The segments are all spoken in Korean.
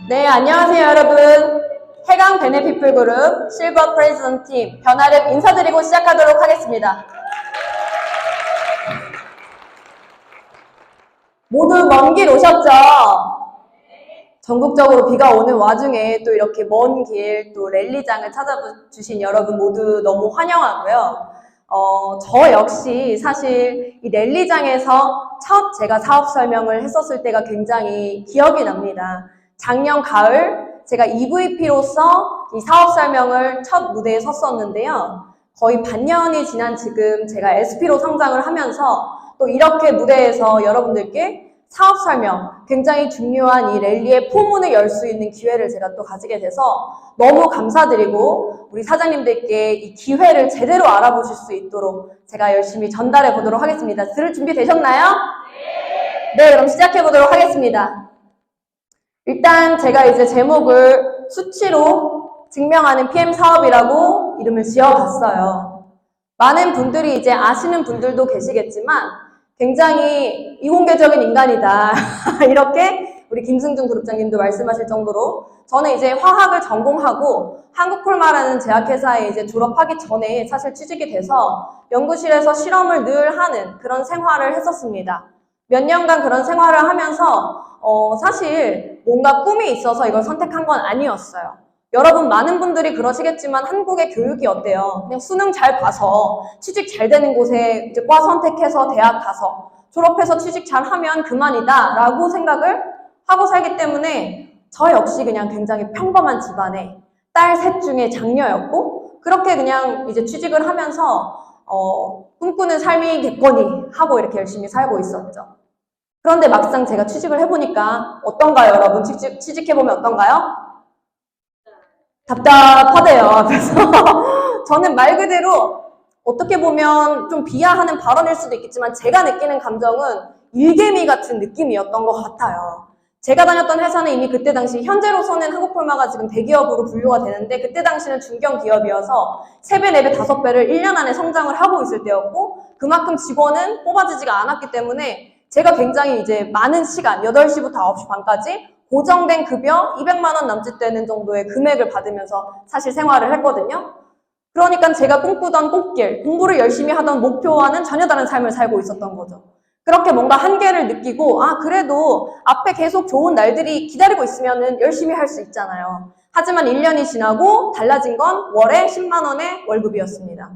네, 안녕하세요 여러분. 해강 베네피플 그룹 실버 프레지던트 팀 변화를 인사드리고 시작하도록 하겠습니다. 모두 먼 길 오셨죠? 전국적으로 비가 오는 와중에 또 이렇게 먼 길 또 랠리장을 찾아주신 여러분 모두 너무 환영하고요. 저 역시 사실 이 랠리장에서 첫 제가 사업 설명을 했었을 때가 굉장히 기억이 납니다. 작년 가을 제가 EVP로서 이 사업 설명을 첫 무대에 섰었는데요. 거의 반년이 지난 지금 제가 SP로 성장을 하면서 또 이렇게 무대에서 여러분들께 사업 설명, 굉장히 중요한 이 랠리의 포문을 열 수 있는 기회를 제가 또 가지게 돼서 너무 감사드리고 우리 사장님들께 이 기회를 제대로 알아보실 수 있도록 제가 열심히 전달해 보도록 하겠습니다. 들을 준비 되셨나요? 네, 그럼 시작해 보도록 하겠습니다. 일단 제가 이제 제목을 수치로 증명하는 PM 사업이라고 이름을 지어봤어요. 많은 분들이 이제 아시는 분들도 계시겠지만 굉장히 이공계적인 인간이다. 이렇게 우리 김승준 그룹장님도 말씀하실 정도로 저는 이제 화학을 전공하고 한국콜마라는 제약회사에 이제 졸업하기 전에 사실 취직이 돼서 연구실에서 실험을 늘 하는 그런 생활을 했었습니다. 몇 년간 그런 생활을 하면서 사실 뭔가 꿈이 있어서 이걸 선택한 건 아니었어요. 여러분 많은 분들이 그러시겠지만 한국의 교육이 어때요? 그냥 수능 잘 봐서 취직 잘 되는 곳에 이제 과 선택해서 대학 가서 졸업해서 취직 잘 하면 그만이다 라고 생각을 하고 살기 때문에 저 역시 그냥 굉장히 평범한 집안에 딸 셋 중에 장녀였고 그렇게 그냥 이제 취직을 하면서 꿈꾸는 삶이겠거니 하고 이렇게 열심히 살고 있었죠. 그런데 막상 제가 취직을 해보니까 어떤가요, 여러분? 취직해보면 어떤가요? 답답하대요. 그래서 저는 말 그대로 어떻게 보면 좀 비하하는 발언일 수도 있겠지만 제가 느끼는 감정은 일개미 같은 느낌이었던 것 같아요. 제가 다녔던 회사는 이미 그때 당시 현재로서는 한국콜마가 지금 대기업으로 분류가 되는데 그때 당시는 중견기업이어서 3배, 4배, 5배를 1년 안에 성장을 하고 있을 때였고 그만큼 직원은 뽑아지지가 않았기 때문에 제가 굉장히 이제 많은 시간 8시부터 9시 반까지 고정된 급여 200만 원 남짓 되는 정도의 금액을 받으면서 사실 생활을 했거든요. 그러니까 제가 꿈꾸던 꽃길, 공부를 열심히 하던 목표와는 전혀 다른 삶을 살고 있었던 거죠. 그렇게 뭔가 한계를 느끼고 그래도 앞에 계속 좋은 날들이 기다리고 있으면 열심히 할 수 있잖아요. 하지만 1년이 지나고 달라진 건 월에 10만 원의 월급이었습니다.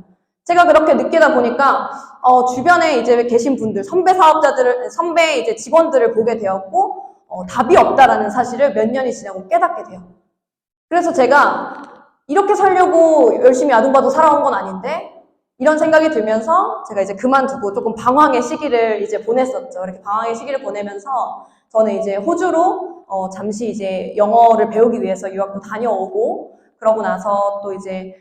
제가 그렇게 느끼다 보니까 주변에 이제 계신 분들, 선배 이제 직원들을 보게 되었고 답이 없다라는 사실을 몇 년이 지나고 깨닫게 돼요. 그래서 제가 이렇게 살려고 열심히 아둥바둥 살아온 건 아닌데 이런 생각이 들면서 제가 이제 그만두고 조금 방황의 시기를 이제 보냈었죠. 이렇게 방황의 시기를 보내면서 저는 이제 호주로 잠시 이제 영어를 배우기 위해서 유학도 다녀오고 그러고 나서 또 이제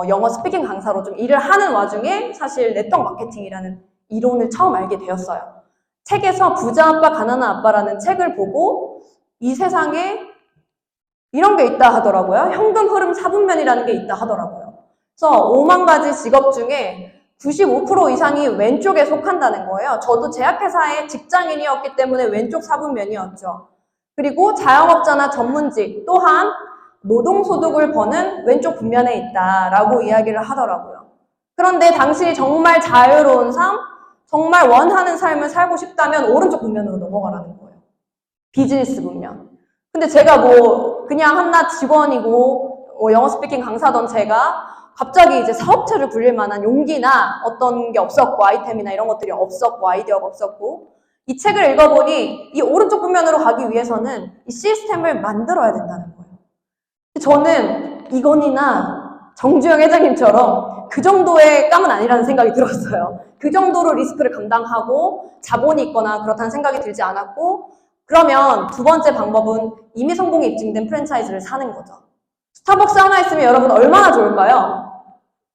영어 스피킹 강사로 좀 일을 하는 와중에 사실 네트워크 마케팅이라는 이론을 처음 알게 되었어요. 책에서 부자 아빠 가난한 아빠라는 책을 보고 이 세상에 이런 게 있다 하더라고요. 현금 흐름 4분면이라는 게 있다 하더라고요. 그래서 5만 가지 직업 중에 95% 이상이 왼쪽에 속한다는 거예요. 저도 제약회사의 직장인이었기 때문에 왼쪽 4분면이었죠. 그리고 자영업자나 전문직 또한 노동소득을 버는 왼쪽 분면에 있다라고 이야기를 하더라고요. 그런데 당시 정말 자유로운 삶, 정말 원하는 삶을 살고 싶다면 오른쪽 분면으로 넘어가라는 거예요. 비즈니스 분면. 근데 제가 그냥 한낱 직원이고 영어 스피킹 강사던 제가 갑자기 이제 사업체를 굴릴 만한 용기나 어떤 게 없었고 아이템이나 이런 것들이 없었고 아이디어가 없었고 이 책을 읽어보니 이 오른쪽 분면으로 가기 위해서는 이 시스템을 만들어야 된다는 거예요. 저는 이건희나 정주영 회장님처럼 그 정도의 깜은 아니라는 생각이 들었어요. 그 정도로 리스크를 감당하고 자본이 있거나 그렇다는 생각이 들지 않았고 그러면 두 번째 방법은 이미 성공이 입증된 프랜차이즈를 사는 거죠. 스타벅스 하나 있으면 여러분 얼마나 좋을까요?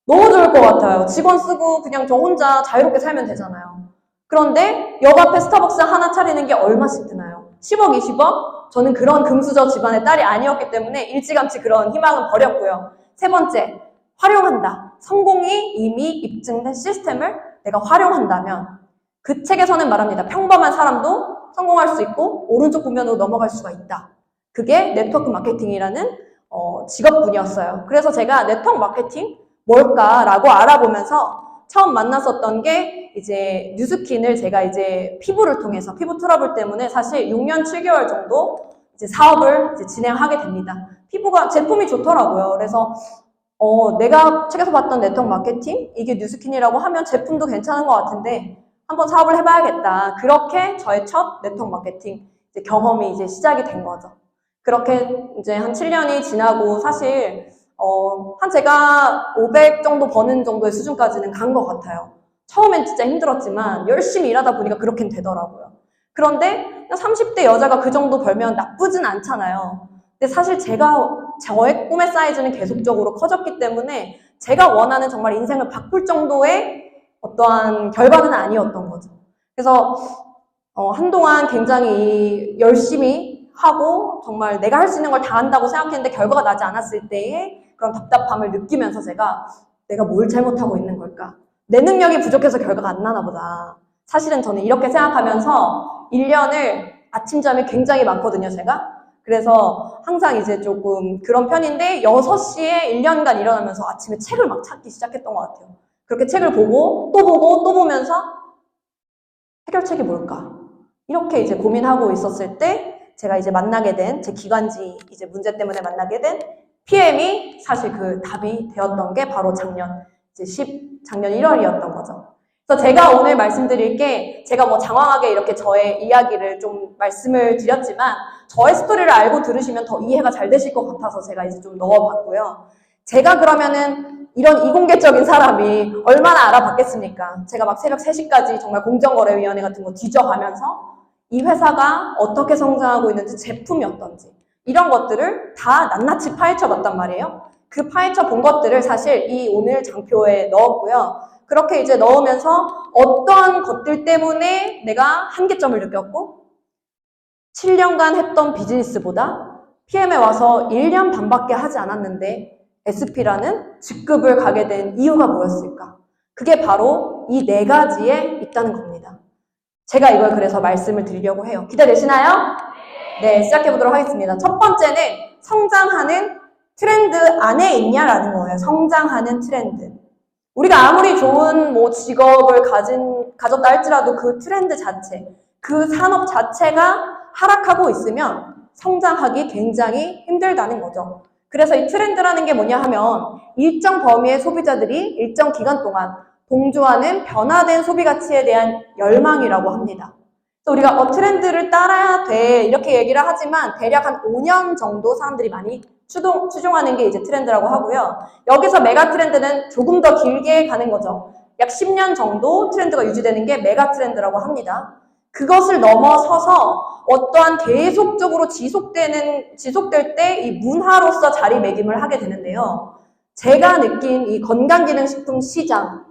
너무 좋을 것 같아요. 직원 쓰고 그냥 저 혼자 자유롭게 살면 되잖아요. 그런데 역 앞에 스타벅스 하나 차리는 게 얼마씩 드나요? 10억, 20억? 저는 그런 금수저 집안의 딸이 아니었기 때문에 일찌감치 그런 희망은 버렸고요. 세 번째, 활용한다. 성공이 이미 입증된 시스템을 내가 활용한다면 그 책에서는 말합니다. 평범한 사람도 성공할 수 있고 오른쪽 국면으로 넘어갈 수가 있다. 그게 네트워크 마케팅이라는 직업군이었어요. 그래서 제가 네트워크 마케팅 뭘까라고 알아보면서 처음 만났었던 게 이제 뉴스킨을 제가 이제 피부를 통해서 피부 트러블 때문에 사실 6년 7개월 정도 이제 사업을 이제 진행하게 됩니다. 피부가 제품이 좋더라고요. 그래서 내가 책에서 봤던 네트워크 마케팅 이게 뉴스킨이라고 하면 제품도 괜찮은 것 같은데 한번 사업을 해봐야겠다. 그렇게 저의 첫 네트워크 마케팅 이제 경험이 이제 시작이 된 거죠. 그렇게 이제 한 7년이 지나고 사실 한 제가 500 정도 버는 정도의 수준까지는 간 것 같아요. 처음엔 진짜 힘들었지만 열심히 일하다 보니까 그렇게는 되더라고요. 그런데 30대 여자가 그 정도 벌면 나쁘진 않잖아요. 근데 사실 저의 꿈의 사이즈는 계속적으로 커졌기 때문에 제가 원하는 정말 인생을 바꿀 정도의 어떠한 결과는 아니었던 거죠. 그래서 한동안 굉장히 열심히 하고 정말 내가 할 수 있는 걸 다 한다고 생각했는데 결과가 나지 않았을 때의 그런 답답함을 느끼면서 내가 뭘 잘못하고 있는 걸까? 내 능력이 부족해서 결과가 안 나나 보다. 사실은 저는 이렇게 생각하면서 1년을 아침잠이 굉장히 많거든요, 제가. 그래서 항상 이제 조금 그런 편인데 6시에 1년간 일어나면서 아침에 책을 막 찾기 시작했던 것 같아요. 그렇게 책을 보고 또 보면서 해결책이 뭘까? 이렇게 이제 고민하고 있었을 때 제가 이제 만나게 된 제 기관지 이제 문제 때문에 만나게 된 PM이 사실 그 답이 되었던 게 바로 작년 1월이었던 거죠. 그래서 제가 오늘 말씀드릴 게 제가 뭐 장황하게 이렇게 저의 이야기를 좀 말씀을 드렸지만 저의 스토리를 알고 들으시면 더 이해가 잘 되실 것 같아서 제가 이제 좀 넣어봤고요. 제가 그러면은 이런 이공계적인 사람이 얼마나 알아봤겠습니까? 제가 막 새벽 3시까지 정말 공정거래위원회 같은 거 뒤져가면서 이 회사가 어떻게 성장하고 있는지 제품이 어떤지 이런 것들을 다 낱낱이 파헤쳐 봤단 말이에요. 그 파헤쳐 본 것들을 사실 이 오늘 장표에 넣었고요. 그렇게 이제 넣으면서 어떠한 것들 때문에 내가 한계점을 느꼈고 7년간 했던 비즈니스보다 PM에 와서 1년 반밖에 하지 않았는데 SP라는 직급을 가게 된 이유가 뭐였을까? 그게 바로 이 4가지에 있다는 겁니다. 제가 이걸 그래서 말씀을 드리려고 해요. 기대되시나요? 네, 시작해보도록 하겠습니다. 첫 번째는 성장하는 트렌드 안에 있냐라는 거예요. 성장하는 트렌드. 우리가 아무리 좋은 뭐 직업을 가졌다 할지라도 그 트렌드 자체, 그 산업 자체가 하락하고 있으면 성장하기 굉장히 힘들다는 거죠. 그래서 이 트렌드라는 게 뭐냐 하면 일정 범위의 소비자들이 일정 기간 동안 동조하는 변화된 소비 가치에 대한 열망이라고 합니다. 그래서 우리가 트렌드를 따라야 돼 이렇게 얘기를 하지만 대략 한 5년 정도 사람들이 많이 추종하는 게 이제 트렌드라고 하고요. 여기서 메가 트렌드는 조금 더 길게 가는 거죠. 약 10년 정도 트렌드가 유지되는 게 메가 트렌드라고 합니다. 그것을 넘어서서 어떠한 계속적으로 지속될 때 이 문화로서 자리매김을 하게 되는데요. 제가 느낀 이 건강기능식품 시장,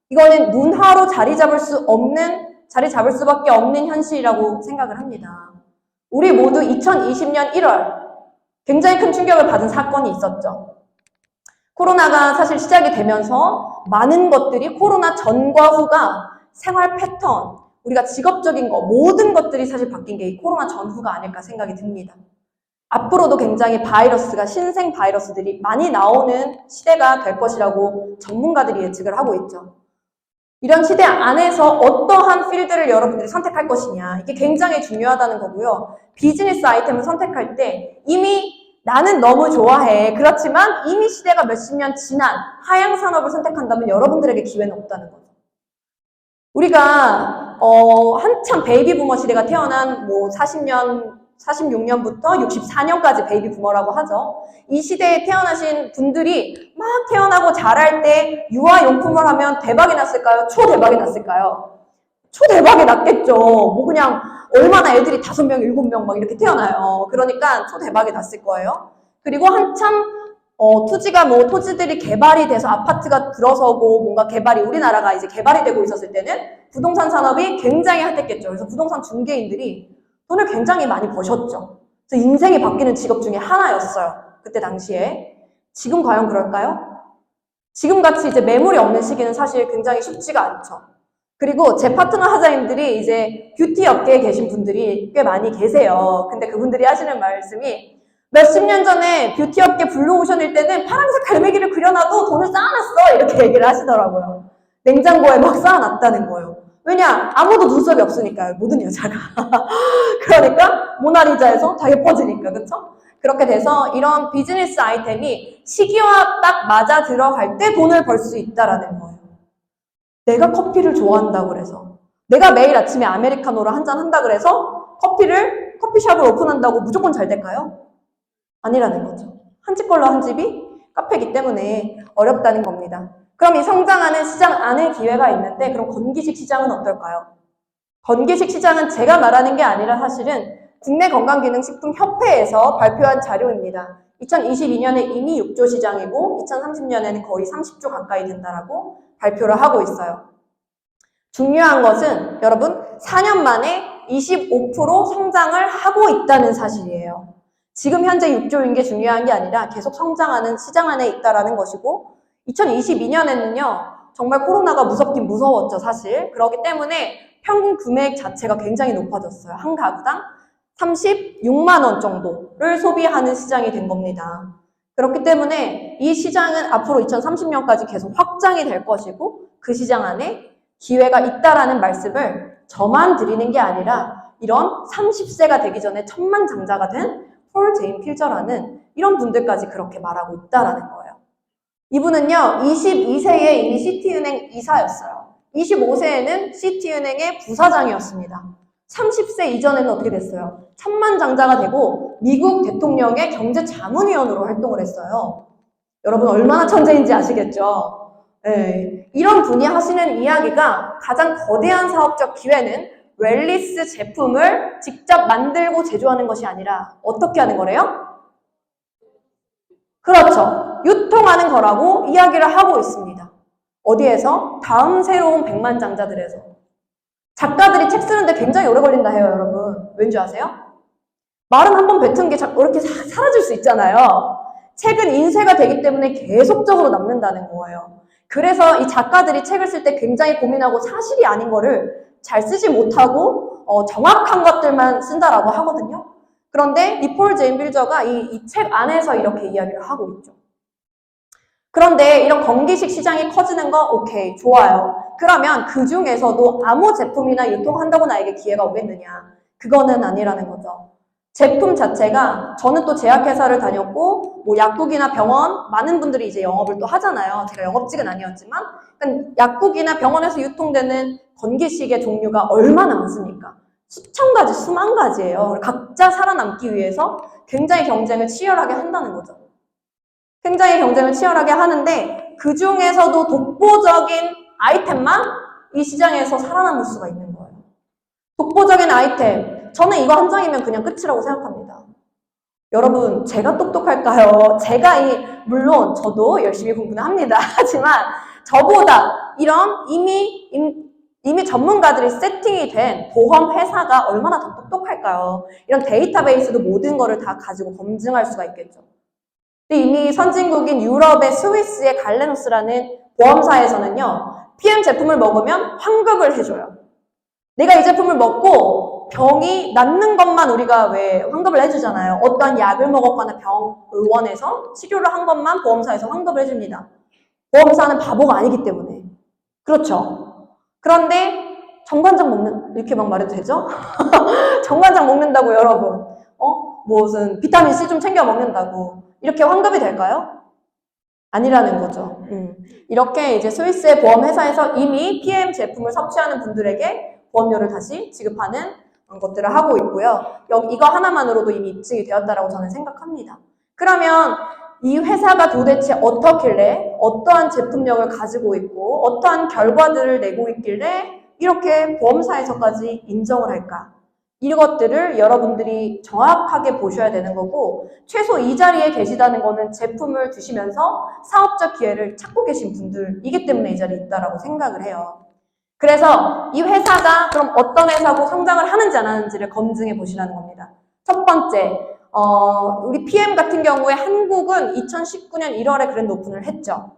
이거는 문화로 자리 잡을 수밖에 없는 현실이라고 생각을 합니다. 우리 모두 2020년 1월 굉장히 큰 충격을 받은 사건이 있었죠. 코로나가 사실 시작이 되면서 많은 것들이 코로나 전과 후가 생활 패턴, 우리가 직업적인 거, 모든 것들이 사실 바뀐 게 이 코로나 전후가 아닐까 생각이 듭니다. 앞으로도 굉장히 신생 바이러스들이 많이 나오는 시대가 될 것이라고 전문가들이 예측을 하고 있죠. 이런 시대 안에서 어떠한 필드를 여러분들이 선택할 것이냐, 이게 굉장히 중요하다는 거고요. 비즈니스 아이템을 선택할 때 이미 나는 너무 좋아해. 그렇지만 이미 시대가 몇십 년 지난 하향 산업을 선택한다면 여러분들에게 기회는 없다는 거죠. 우리가 한참 베이비 부머 시대가 태어난 46년부터 64년까지 베이비 부머라고 하죠. 이 시대에 태어나신 분들이 막 태어나고 자랄 때 유아용품을 하면 대박이 났을까요? 초대박이 났을까요? 초대박이 났겠죠. 뭐 그냥 얼마나 애들이 5명, 7명 막 이렇게 태어나요. 그러니까 초대박이 났을 거예요. 그리고 한참 토지들이 개발이 돼서 아파트가 들어서고 뭔가 우리나라가 이제 개발이 되고 있었을 때는 부동산 산업이 굉장히 핫했겠죠. 그래서 부동산 중개인들이 돈을 굉장히 많이 버셨죠. 그래서 인생이 바뀌는 직업 중에 하나였어요. 그때 당시에. 지금 과연 그럴까요? 지금같이 이제 매물이 없는 시기는 사실 굉장히 쉽지가 않죠. 그리고 제 파트너 하자님들이 이제 뷰티 업계에 계신 분들이 꽤 많이 계세요. 근데 그분들이 하시는 말씀이 몇십 년 전에 뷰티 업계 블루오션일 때는 파란색 갈매기를 그려놔도 돈을 쌓아놨어. 이렇게 얘기를 하시더라고요. 냉장고에 막 쌓아놨다는 거예요. 왜냐? 아무도 눈썹이 없으니까요. 모든 여자가. 그러니까 모나리자에서 다 예뻐지니까. 그쵸? 그렇게 돼서 이런 비즈니스 아이템이 시기와 딱 맞아 들어갈 때 돈을 벌 수 있다라는 거예요. 내가 커피를 좋아한다고 그래서 내가 매일 아침에 아메리카노를 한 잔 한다 그래서 커피숍을 오픈한다고 무조건 잘 될까요? 아니라는 거죠. 한 집 걸로 한 집이 카페이기 때문에 어렵다는 겁니다. 그럼 이 성장하는 시장 안에 기회가 있는데 그럼 건기식 시장은 어떨까요? 건기식 시장은 제가 말하는 게 아니라 사실은 국내건강기능식품협회에서 발표한 자료입니다. 2022년에 이미 6조 시장이고 2030년에는 거의 30조 가까이 된다라고 발표를 하고 있어요. 중요한 것은 여러분 4년 만에 25% 성장을 하고 있다는 사실이에요. 지금 현재 6조인 게 중요한 게 아니라 계속 성장하는 시장 안에 있다라는 것이고 2022년에는요. 정말 코로나가 무섭긴 무서웠죠, 사실. 그렇기 때문에 평균 금액 자체가 굉장히 높아졌어요. 한 가구당 36만 원 정도를 소비하는 시장이 된 겁니다. 그렇기 때문에 이 시장은 앞으로 2030년까지 계속 확장이 될 것이고 그 시장 안에 기회가 있다라는 말씀을 저만 드리는 게 아니라 이런 30세가 되기 전에 천만장자가 된 폴 제인 필저라는 이런 분들까지 그렇게 말하고 있다라는 거예요. 이분은요 22세에 이미 시티은행 이사였어요. 25세에는 시티은행의 부사장이었습니다. 30세 이전에는 어떻게 됐어요? 천만장자가 되고 미국 대통령의 경제자문위원으로 활동을 했어요. 여러분 얼마나 천재인지 아시겠죠? 네. 이런 분이 하시는 이야기가 가장 거대한 사업적 기회는 웰리스 제품을 직접 만들고 제조하는 것이 아니라 어떻게 하는 거래요? 그렇죠. 유통하는 거라고 이야기를 하고 있습니다. 어디에서? 다음 새로운 백만장자들에서. 작가들이 책 쓰는데 굉장히 오래 걸린다 해요, 여러분. 왠지 아세요? 말은 한번 뱉은 게 이렇게 사라질 수 있잖아요. 책은 인쇄가 되기 때문에 계속적으로 남는다는 거예요. 그래서 이 작가들이 책을 쓸 때 굉장히 고민하고 사실이 아닌 거를 잘 쓰지 못하고 정확한 것들만 쓴다라고 하거든요. 그런데 이 폴 제인 빌저가 이 책 안에서 이렇게 이야기를 하고 있죠. 그런데 이런 건기식 시장이 커지는 거 오케이, 좋아요. 그러면 그 중에서도 아무 제품이나 유통한다고 나에게 기회가 오겠느냐? 그거는 아니라는 거죠. 제품 자체가 저는 또 제약회사를 다녔고 뭐 약국이나 병원 많은 분들이 이제 영업을 또 하잖아요. 제가 영업직은 아니었지만 그러니까 약국이나 병원에서 유통되는 건기식의 종류가 얼마나 많습니까? 수천 가지, 수만 가지예요. 각자 살아남기 위해서 굉장히 경쟁을 치열하게 한다는 거죠. 굉장히 경쟁을 치열하게 하는데 그 중에서도 독보적인 아이템만 이 시장에서 살아남을 수가 있는 거예요. 독보적인 아이템. 저는 이거 한 장이면 그냥 끝이라고 생각합니다. 여러분, 제가 똑똑할까요? 물론 저도 열심히 공부는 합니다. 하지만 저보다 이런 이미 전문가들이 세팅이 된 보험 회사가 얼마나 더 똑똑할까요? 이런 데이터베이스도 모든 거를 다 가지고 검증할 수가 있겠죠. 근데 이미 선진국인 유럽의 스위스의 갈레노스라는 보험사에서는요, PM 제품을 먹으면 환급을 해줘요. 내가 이 제품을 먹고 병이 낫는 것만 우리가 왜 환급을 해주잖아요. 어떠한 약을 먹었거나 병원에서 치료를 한 것만 보험사에서 환급을 해줍니다. 보험사는 바보가 아니기 때문에. 그렇죠. 그런데 정관장 이렇게 막 말해도 되죠? 정관장 먹는다고 여러분. 무슨 비타민 C 좀 챙겨 먹는다고. 이렇게 환급이 될까요? 아니라는 거죠. 이렇게 이제 스위스의 보험회사에서 이미 PM 제품을 섭취하는 분들에게 보험료를 다시 지급하는 것들을 하고 있고요. 이거 하나만으로도 이미 입증이 되었다라고 저는 생각합니다. 그러면 이 회사가 도대체 어떻길래 어떠한 제품력을 가지고 있고 어떠한 결과들을 내고 있길래 이렇게 보험사에서까지 인정을 할까? 이것들을 여러분들이 정확하게 보셔야 되는 거고 최소 이 자리에 계시다는 거는 제품을 드시면서 사업적 기회를 찾고 계신 분들이기 때문에 이 자리에 있다라고 생각을 해요. 그래서 이 회사가 그럼 어떤 회사고 성장을 하는지 안 하는지를 검증해 보시라는 겁니다. 첫 번째, 우리 PM 같은 경우에 한국은 2019년 1월에 그랜드 오픈을 했죠.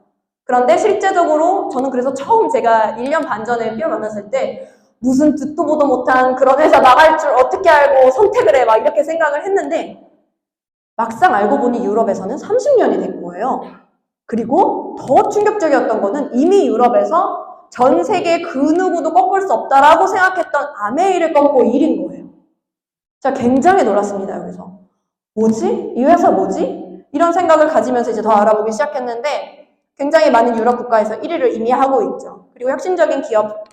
그런데 실제적으로 저는 그래서 처음 제가 1년 반 전에 피엠 만났을 때 무슨 듣도 보도 못한 그런 회사 나갈 줄 어떻게 알고 선택을 해 막 이렇게 생각을 했는데 막상 알고 보니 유럽에서는 30년이 된 거예요. 그리고 더 충격적이었던 거는 이미 유럽에서 전 세계 그 누구도 꺾을 수 없다라고 생각했던 아메이를 꺾고 1인 거예요. 제가 굉장히 놀랐습니다, 여기서. 뭐지? 이 회사 뭐지? 이런 생각을 가지면서 이제 더 알아보기 시작했는데 굉장히 많은 유럽 국가에서 1위를 이미 하고 있죠. 그리고 혁신적인 기업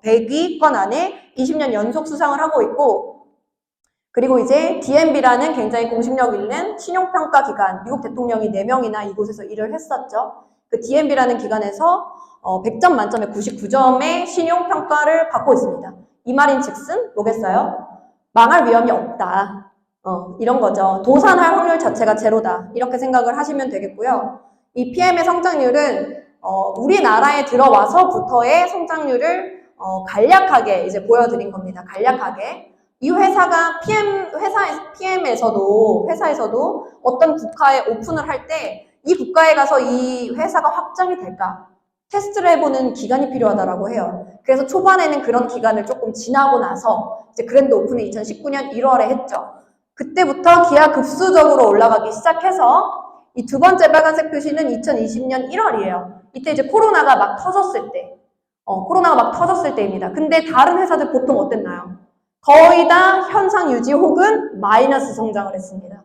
100위권 안에 20년 연속 수상을 하고 있고 그리고 이제 DMB라는 굉장히 공신력 있는 신용평가 기관, 미국 대통령이 4명이나 이곳에서 일을 했었죠. 그 DMB라는 기관에서 100점 만점에 99점의 신용평가를 받고 있습니다. 이 말인 즉슨 뭐겠어요? 망할 위험이 없다. 이런 거죠. 도산할 확률 자체가 제로다. 이렇게 생각을 하시면 되겠고요. 이 PM의 성장률은 우리나라에 들어와서부터의 성장률을 간략하게 이제 보여드린 겁니다. 간략하게. 이 회사가 회사에서도 어떤 국가에 오픈을 할 때 이 국가에 가서 이 회사가 확장이 될까? 테스트를 해보는 기간이 필요하다라고 해요. 그래서 초반에는 그런 기간을 조금 지나고 나서 이제 그랜드 오픈을 2019년 1월에 했죠. 그때부터 기하급수적으로 올라가기 시작해서 이 두 번째 빨간색 표시는 2020년 1월이에요. 이때 이제 코로나가 막 터졌을 때입니다. 근데 다른 회사들 보통 어땠나요? 거의 다 현상 유지 혹은 마이너스 성장을 했습니다.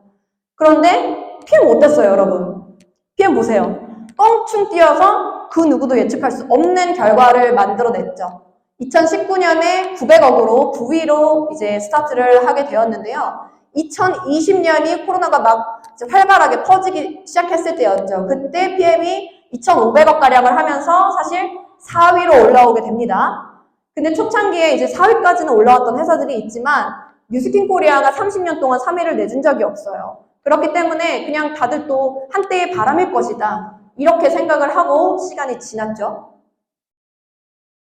그런데 PM 어땠어요, 여러분? PM 보세요. 껑충 뛰어서 그 누구도 예측할 수 없는 결과를 만들어냈죠. 2019년에 900억으로 9위로 이제 스타트를 하게 되었는데요. 2020년이 코로나가 막 활발하게 퍼지기 시작했을 때였죠. 그때 PM이 2,500억 가량을 하면서 사실 4위로 올라오게 됩니다. 근데 초창기에 이제 4위까지는 올라왔던 회사들이 있지만 뉴스킨 코리아가 30년 동안 3위를 내준 적이 없어요. 그렇기 때문에 그냥 다들 또 한때의 바람일 것이다. 이렇게 생각을 하고 시간이 지났죠.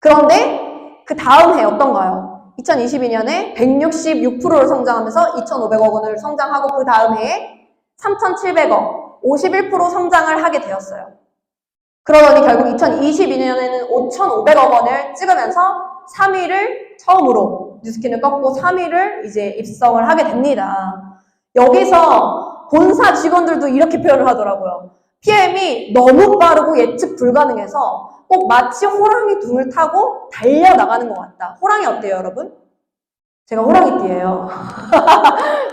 그런데 그 다음 해 어떤가요? 2022년에 166%를 성장하면서 2,500억 원을 성장하고 그 다음 해에 3,700억, 51% 성장을 하게 되었어요. 그러더니 결국 2022년에는 5,500억 원을 찍으면서 3위를 처음으로 뉴스킨을 꺾고 3위를 이제 입성을 하게 됩니다. 여기서 본사 직원들도 이렇게 표현을 하더라고요. PM이 너무 빠르고 예측 불가능해서 꼭 마치 호랑이 등을 타고 달려나가는 것 같다. 호랑이 어때요, 여러분? 제가 호랑이띠예요.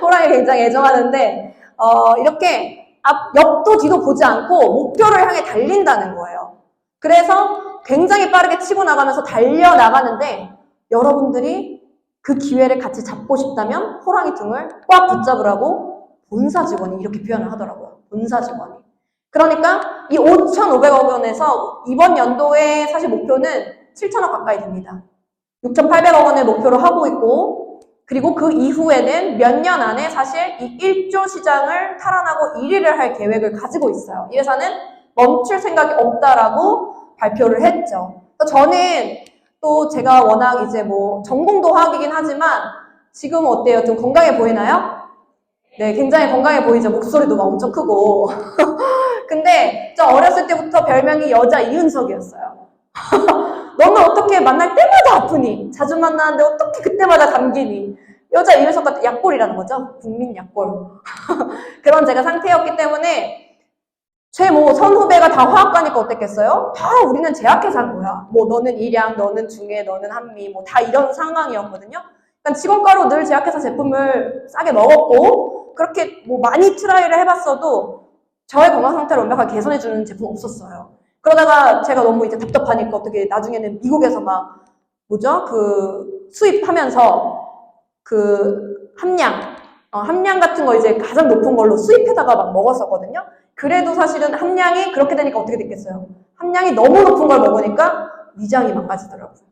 호랑이 굉장히 애정하는데 이렇게 옆도 뒤도 보지 않고 목표를 향해 달린다는 거예요. 그래서 굉장히 빠르게 치고 나가면서 달려나가는데 여러분들이 그 기회를 같이 잡고 싶다면 호랑이 등을 꽉 붙잡으라고 본사 직원이 이렇게 표현을 하더라고요. 본사 직원이. 그러니까 이 5,500억 원에서 이번 연도의 사실 목표는 7천억 가까이 됩니다. 6,800억 원을 목표로 하고 있고 그리고 그 이후에는 몇 년 안에 사실 이 1조 시장을 탈환하고 1위를 할 계획을 가지고 있어요. 이 회사는 멈출 생각이 없다라고 발표를 했죠. 저는 또 제가 워낙 이제 뭐 전공도학이긴 하지만 지금 어때요? 좀 건강해 보이나요? 네, 굉장히 건강해 보이죠. 목소리도 막 엄청 크고. 근데 저 어렸을 때부터 별명이 여자 이은석이었어요. 너는 어떻게 만날 때마다 아프니? 자주 만나는데 어떻게 그때마다 감기니? 여자 이은석 같은 약골이라는 거죠. 국민 약골. 그런 제가 상태였기 때문에 제 뭐 선후배가 다 화학과니까 어땠겠어요? 다 우리는 제약회사인 거야. 뭐 너는 일양, 너는 중해, 너는 한미, 뭐 다 이런 상황이었거든요. 그러니까 직원가로 늘 제약회사 제품을 싸게 먹었고 그렇게 뭐 많이 트라이를 해봤어도 저의 건강 상태를 완벽하게 개선해주는 제품 없었어요. 그러다가 제가 너무 이제 답답하니까 어떻게 나중에는 미국에서 막 뭐죠? 그 수입하면서 그 함량 같은 거 이제 가장 높은 걸로 수입해다가 막 먹었었거든요. 그래도 사실은 함량이 그렇게 되니까 어떻게 됐겠어요? 함량이 너무 높은 걸 먹으니까 위장이 망가지더라고요.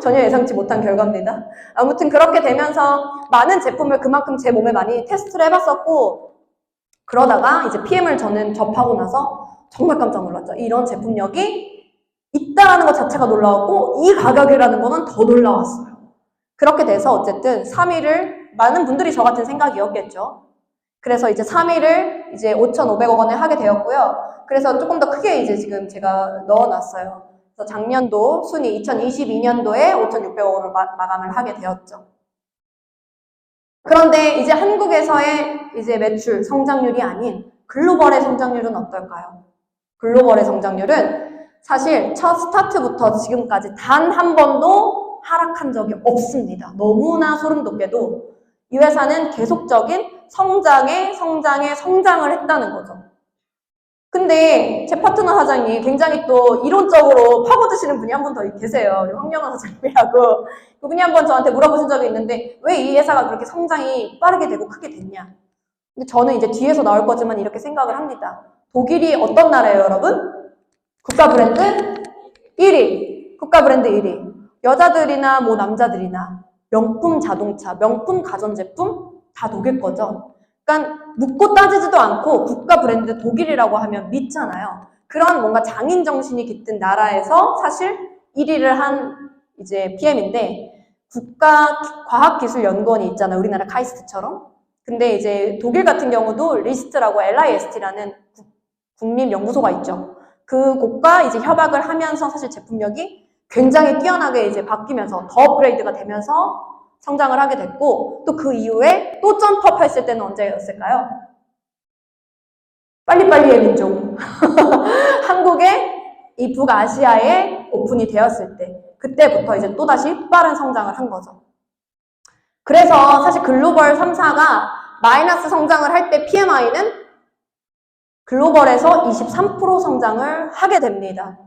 전혀 예상치 못한 결과입니다. 아무튼 그렇게 되면서 많은 제품을 그만큼 제 몸에 많이 테스트를 해봤었고 그러다가 이제 PM을 저는 접하고 나서 정말 깜짝 놀랐죠. 이런 제품력이 있다라는 것 자체가 놀라웠고 이 가격이라는 거는 더 놀라웠어요. 그렇게 돼서 어쨌든 3위를 많은 분들이 저 같은 생각이었겠죠. 그래서 이제 3위를 이제 5,500억 원에 하게 되었고요. 그래서 조금 더 크게 이제 지금 제가 넣어놨어요. 그래서 작년도 순위 2022년도에 5,600억 원을 마감을 하게 되었죠. 그런데 이제 한국에서의 이제 매출 성장률이 아닌 글로벌의 성장률은 어떨까요? 글로벌의 성장률은 사실 첫 스타트부터 지금까지 단 한 번도 하락한 적이 없습니다. 너무나 소름 돋게도 이 회사는 계속적인 성장을 했다는 거죠. 근데 제 파트너 사장님 굉장히 또 이론적으로 파고드시는 분이 한 분 더 계세요. 우리 황영아 사장님이라고. 그분이 한 번 저한테 물어보신 적이 있는데 왜 이 회사가 그렇게 성장이 빠르게 되고 크게 됐냐. 근데 저는 이제 뒤에서 나올 거지만 이렇게 생각을 합니다. 독일이 어떤 나라예요, 여러분? 국가 브랜드 1위. 국가 브랜드 1위. 여자들이나 뭐 남자들이나 명품 자동차, 명품 가전제품 다 독일 거죠. 그러니까 묻고 따지지도 않고 국가 브랜드 독일이라고 하면 믿잖아요. 그런 뭔가 장인 정신이 깃든 나라에서 사실 1위를 한 이제 PM인데 국가과학기술연구원이 있잖아요. 우리나라 카이스트처럼. 근데 이제 독일 같은 경우도 리스트라고 LIST라는 국립연구소가 있죠. 그 곳과 이제 협약을 하면서 사실 제품력이 굉장히 뛰어나게 이제 바뀌면서 더 업그레이드가 되면서 성장을 하게 됐고 또 그 이후에 또 점프업 했을 때는 언제였을까요? 빨리빨리의 민족. 한국의 이 북아시아에 오픈이 되었을 때 그때부터 이제 또다시 빠른 성장을 한 거죠. 그래서 사실 글로벌 3사가 마이너스 성장을 할 때 PMI는 글로벌에서 23% 성장을 하게 됩니다.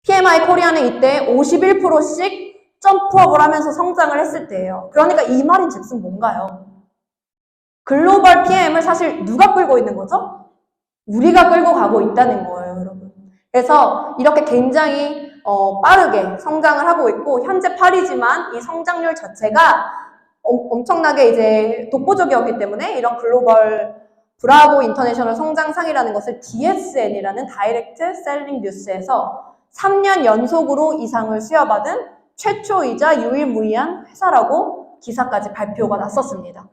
PMI 코리아는 이때 51%씩 점프업을 하면서 성장을 했을 때예요. 그러니까 이 말인 즉슨 뭔가요? 글로벌 PM을 사실 누가 끌고 있는 거죠? 우리가 끌고 가고 있다는 거예요, 여러분. 그래서 이렇게 굉장히 빠르게 성장을 하고 있고 현재 8위지만 이 성장률 자체가 엄청나게 이제 독보적이었기 때문에 이런 글로벌 브라보 인터내셔널 성장상이라는 것을 DSN이라는 다이렉트 셀링 뉴스에서 3년 연속으로 이상을 수여받은 최초이자 유일무이한 회사라고 기사까지 발표가 났었습니다.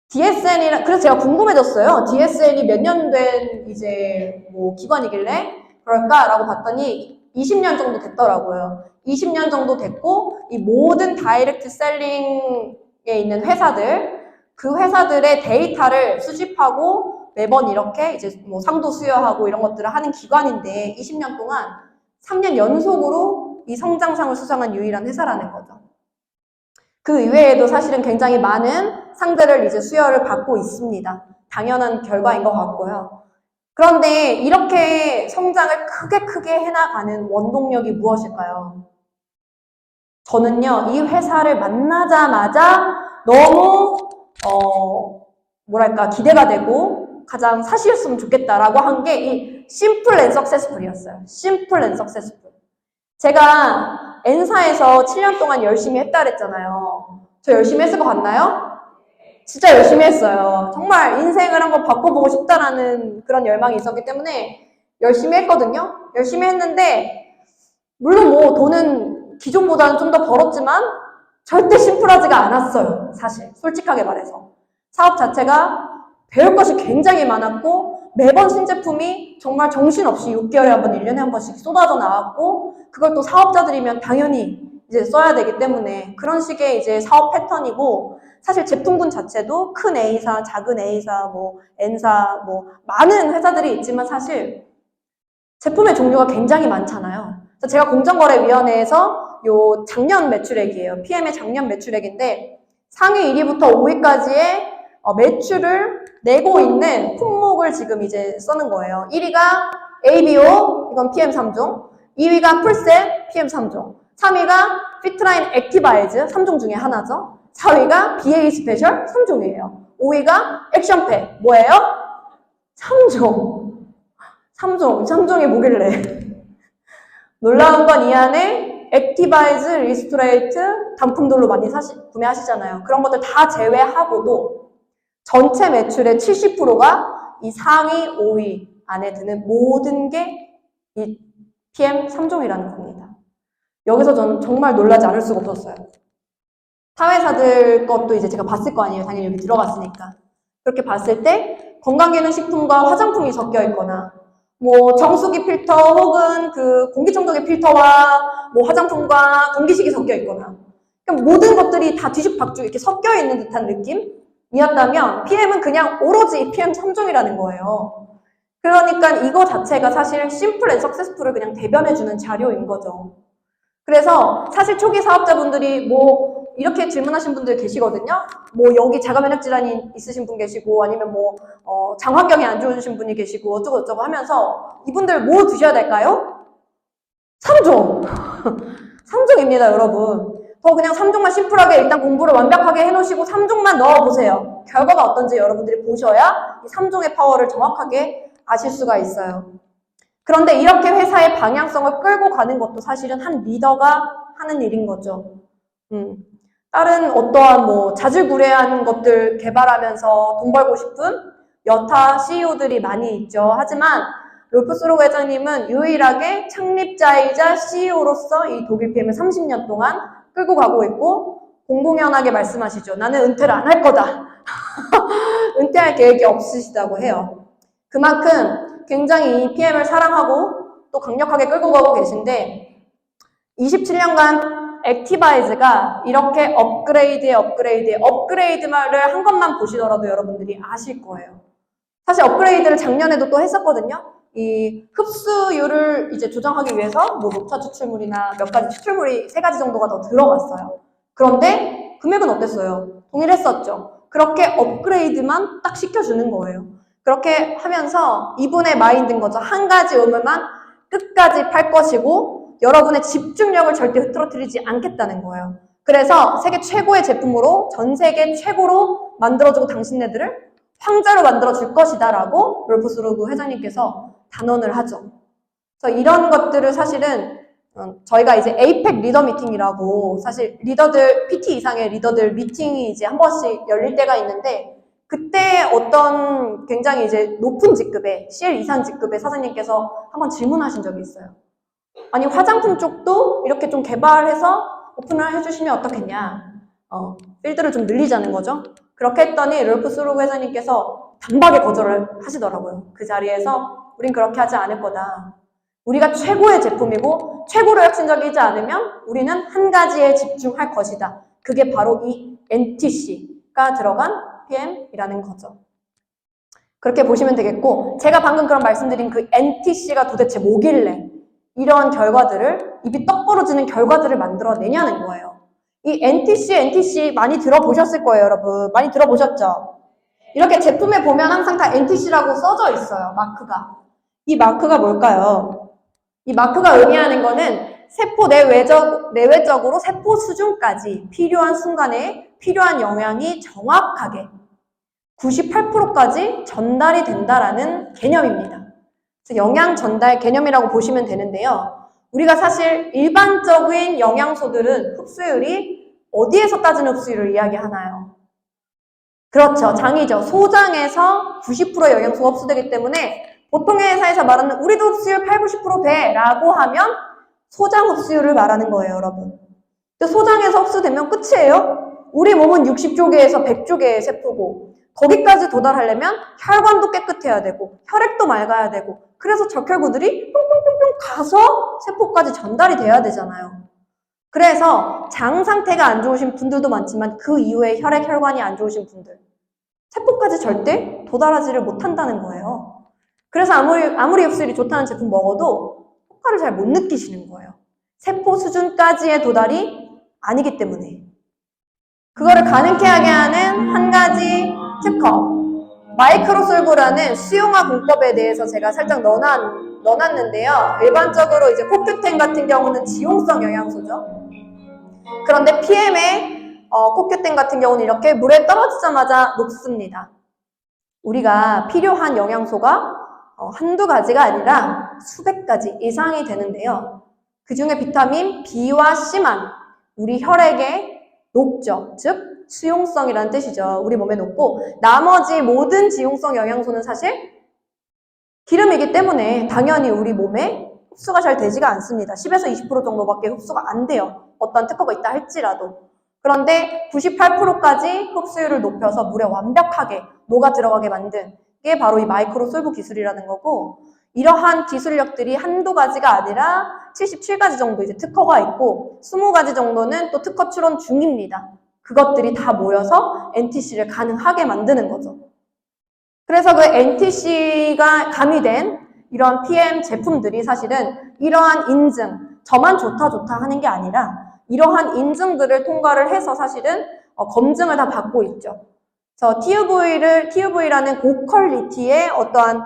DSN이라 그래서 제가 궁금해졌어요. DSN이 몇 년 된 이제 뭐 기관이길래 그럴까라고 봤더니 20년 정도 됐더라고요. 20년 정도 됐고 이 모든 다이렉트 셀링에 있는 회사들 그 회사들의 데이터를 수집하고 매번 이렇게 이제 뭐 상도 수여하고 이런 것들을 하는 기관인데 20년 동안 3년 연속으로 이 성장상을 수상한 유일한 회사라는 거죠. 그 이외에도 사실은 굉장히 많은 상들을 이제 수여를 받고 있습니다. 당연한 결과인 것 같고요. 그런데 이렇게 성장을 크게 해나가는 원동력이 무엇일까요? 저는요, 이 회사를 만나자마자 너무 뭐랄까 기대가 되고 가장 사실이었으면 좋겠다라고 한 게 이 심플 앤 석세스풀이었어요. 심플 앤 서크세스풀. 제가 N사에서 7년 동안 열심히 했다 그랬잖아요. 저 열심히 했을 것 같나요? 진짜 열심히 했어요. 정말 인생을 한번 바꿔보고 싶다라는 그런 열망이 있었기 때문에 열심히 했거든요. 열심히 했는데 물론 뭐 돈은 기존보다는 좀 더 벌었지만 절대 심플하지가 않았어요. 사실 솔직하게 말해서 사업 자체가 배울 것이 굉장히 많았고 매번 신제품이 정말 정신없이 6개월에 한 번, 1년에 한 번씩 쏟아져 나왔고 그걸 또 사업자들이면 당연히 이제 써야 되기 때문에 그런 식의 이제 사업 패턴이고 사실 제품군 자체도 큰 A사, 작은 A사, 뭐 N사, 뭐 많은 회사들이 있지만 사실 제품의 종류가 굉장히 많잖아요. 그래서 제가 공정거래위원회에서 요 작년 매출액이에요. PM의 작년 매출액인데 상위 1위부터 5위까지의 매출을 내고 있는 품목을 지금 이제 써는 거예요. 1위가 ABO, 이건 PM 3종. 2위가 풀셋, PM 3종. 3위가 피트라인 액티바이즈, 3종 중에 하나죠. 4위가 BA 스페셜, 3종이에요. 5위가 액션팩, 뭐예요? 3종. 3종이 뭐길래. 놀라운 건 이 안에 액티바이즈, 리스토레이트, 단품들로 많이 구매하시잖아요. 그런 것들 다 제외하고도 전체 매출의 70%가 이 상위 5위 안에 드는 모든 게 이 PM 3종이라는 겁니다. 여기서 저는 정말 놀라지 않을 수가 없었어요. 사회사들 것도 이제 제가 봤을 거 아니에요. 당연히 여기 들어갔으니까. 그렇게 봤을 때 건강기능식품과 화장품이 섞여 있거나 뭐 정수기 필터 혹은 그 공기청정기 필터와 뭐 화장품과 공기식이 섞여 있거나 그러니까 모든 것들이 다 뒤죽박죽 이렇게 섞여 있는 듯한 느낌이었다면 PM은 그냥 오로지 PM 3종이라는 거예요. 그러니까 이거 자체가 사실 심플 앤 석세스풀을 그냥 대변해주는 자료인 거죠. 그래서 사실 초기 사업자분들이 뭐 이렇게 질문하신 분들 계시거든요. 뭐 여기 자가 면역 질환이 있으신 분 계시고 아니면 뭐 장환경이 안 좋으신 분이 계시고 어쩌고 하면서 이분들 뭐 드셔야 될까요? 3종! 3종입니다, 여러분. 더 그냥 3종만 심플하게 일단 공부를 완벽하게 해놓으시고 3종만 넣어보세요. 결과가 어떤지 여러분들이 보셔야 이 3종의 파워를 정확하게 아실 수가 있어요. 그런데 이렇게 회사의 방향성을 끌고 가는 것도 사실은 한 리더가 하는 일인 거죠. 다른 어떠한 뭐 자질구레한 것들 개발하면서 돈 벌고 싶은 여타 CEO들이 많이 있죠. 하지만 롤프 스로그 회장님은 유일하게 창립자이자 CEO로서 이 독일 PM을 30년 동안 끌고 가고 있고 공공연하게 말씀하시죠. 나는 은퇴를 안 할 거다. 은퇴할 계획이 없으시다고 해요. 그만큼 굉장히 이 PM을 사랑하고 또 강력하게 끌고 가고 계신데 27년간 액티바이즈가 이렇게 업그레이드를 한 것만 보시더라도 여러분들이 아실 거예요. 사실 업그레이드를 작년에도 또 했었거든요. 이 흡수율을 이제 조정하기 위해서 뭐 녹차 추출물이나 몇 가지 추출물이 3가지 정도가 더 들어갔어요. 그런데 금액은 어땠어요? 동일했었죠. 그렇게 업그레이드만 딱 시켜주는 거예요. 그렇게 하면서 이분의 마인드인 거죠. 한 가지 우물만 끝까지 팔 것이고 여러분의 집중력을 절대 흐트러뜨리지 않겠다는 거예요. 그래서 세계 최고의 제품으로 전 세계 최고로 만들어주고 당신네들을 황제로 만들어줄 것이다 라고 롤프 스로그 회장님께서 단언을 하죠. 그래서 이런 것들을 사실은 저희가 이제 에이펙 리더 미팅이라고 사실 리더들, PT 이상의 리더들 미팅이 이제 한 번씩 열릴 때가 있는데 그때 어떤 굉장히 이제 높은 직급의 CL 이상 직급의 사장님께서 한번 질문하신 적이 있어요. 아니 화장품 쪽도 이렇게 좀 개발해서 오픈을 해주시면 어떻겠냐. 필드를 좀 늘리자는 거죠. 그렇게 했더니 롤프 스로그 회장님께서 단박에 거절을 하시더라고요. 그 자리에서 우린 그렇게 하지 않을 거다. 우리가 최고의 제품이고 최고로 혁신적이지 않으면 우리는 한 가지에 집중할 것이다. 그게 바로 이 NTC가 들어간 PM이라는 거죠. 그렇게 보시면 되겠고 제가 방금 그런 말씀드린 그 NTC가 도대체 뭐길래 이런 결과들을 입이 떡 벌어지는 결과들을 만들어내냐는 거예요. 이 NTC 많이 들어보셨을 거예요, 여러분. 많이 들어보셨죠? 이렇게 제품에 보면 항상 다 NTC라고 써져 있어요, 마크가. 이 마크가 뭘까요? 이 마크가 의미하는 거는 세포 내외적으로 세포 수준까지 필요한 순간에 필요한 영양이 정확하게 98%까지 전달이 된다라는 개념입니다. 그래서 영양 전달 개념이라고 보시면 되는데요. 우리가 사실 일반적인 영양소들은 흡수율이 어디에서 따지는 흡수율을 이야기하나요? 그렇죠. 장이죠. 소장에서 90%의 영양소가 흡수되기 때문에 보통의 회사에서 말하는 우리도 흡수율 8, 90% 돼 라고 하면 소장 흡수율을 말하는 거예요, 여러분. 소장에서 흡수되면 끝이에요. 우리 몸은 60조 개에서 100조 개의 세포고 거기까지 도달하려면 혈관도 깨끗해야 되고 혈액도 맑아야 되고 그래서 적혈구들이 뿅뿅뿅뿅 가서 세포까지 전달이 돼야 되잖아요. 그래서 장 상태가 안 좋으신 분들도 많지만 그 이후에 혈액, 혈관이 안 좋으신 분들 세포까지 절대 도달하지를 못한다는 거예요. 그래서 아무리 흡수율이 좋다는 제품 먹어도 효과를 잘 못 느끼시는 거예요. 세포 수준까지의 도달이 아니기 때문에. 그거를 가능케 하게 하는 한 가지 특허. 마이크로솔브라는 수용화 공법에 대해서 제가 살짝 넣어놨는데요. 일반적으로 이제 코큐텐 같은 경우는 지용성 영양소죠. 그런데 PM의 코큐텐 같은 경우는 이렇게 물에 떨어지자마자 녹습니다. 우리가 필요한 영양소가 한두 가지가 아니라 수백 가지 이상이 되는데요. 그 중에 비타민 B와 C만 우리 혈액에 녹죠. 즉 수용성이라는 뜻이죠. 우리 몸에 녹고 나머지 모든 지용성 영양소는 사실 기름이기 때문에 당연히 우리 몸에 흡수가 잘 되지가 않습니다. 10에서 20% 정도밖에 흡수가 안 돼요. 어떤 특허가 있다 할지라도. 그런데 98%까지 흡수율을 높여서 물에 완벽하게 녹아 들어가게 만든 게 바로 이 마이크로솔브 기술이라는 거고 이러한 기술력들이 한두 가지가 아니라 77가지 정도 이제 특허가 있고 20가지 정도는 또 특허 출원 중입니다. 그것들이 다 모여서 NTC를 가능하게 만드는 거죠. 그래서 그 NTC가 가미된 이런 PM 제품들이 사실은 이러한 인증, 저만 좋다 하는 게 아니라 이러한 인증들을 통과를 해서 사실은 검증을 다 받고 있죠. 그래서 TUV라는 고퀄리티의 어떠한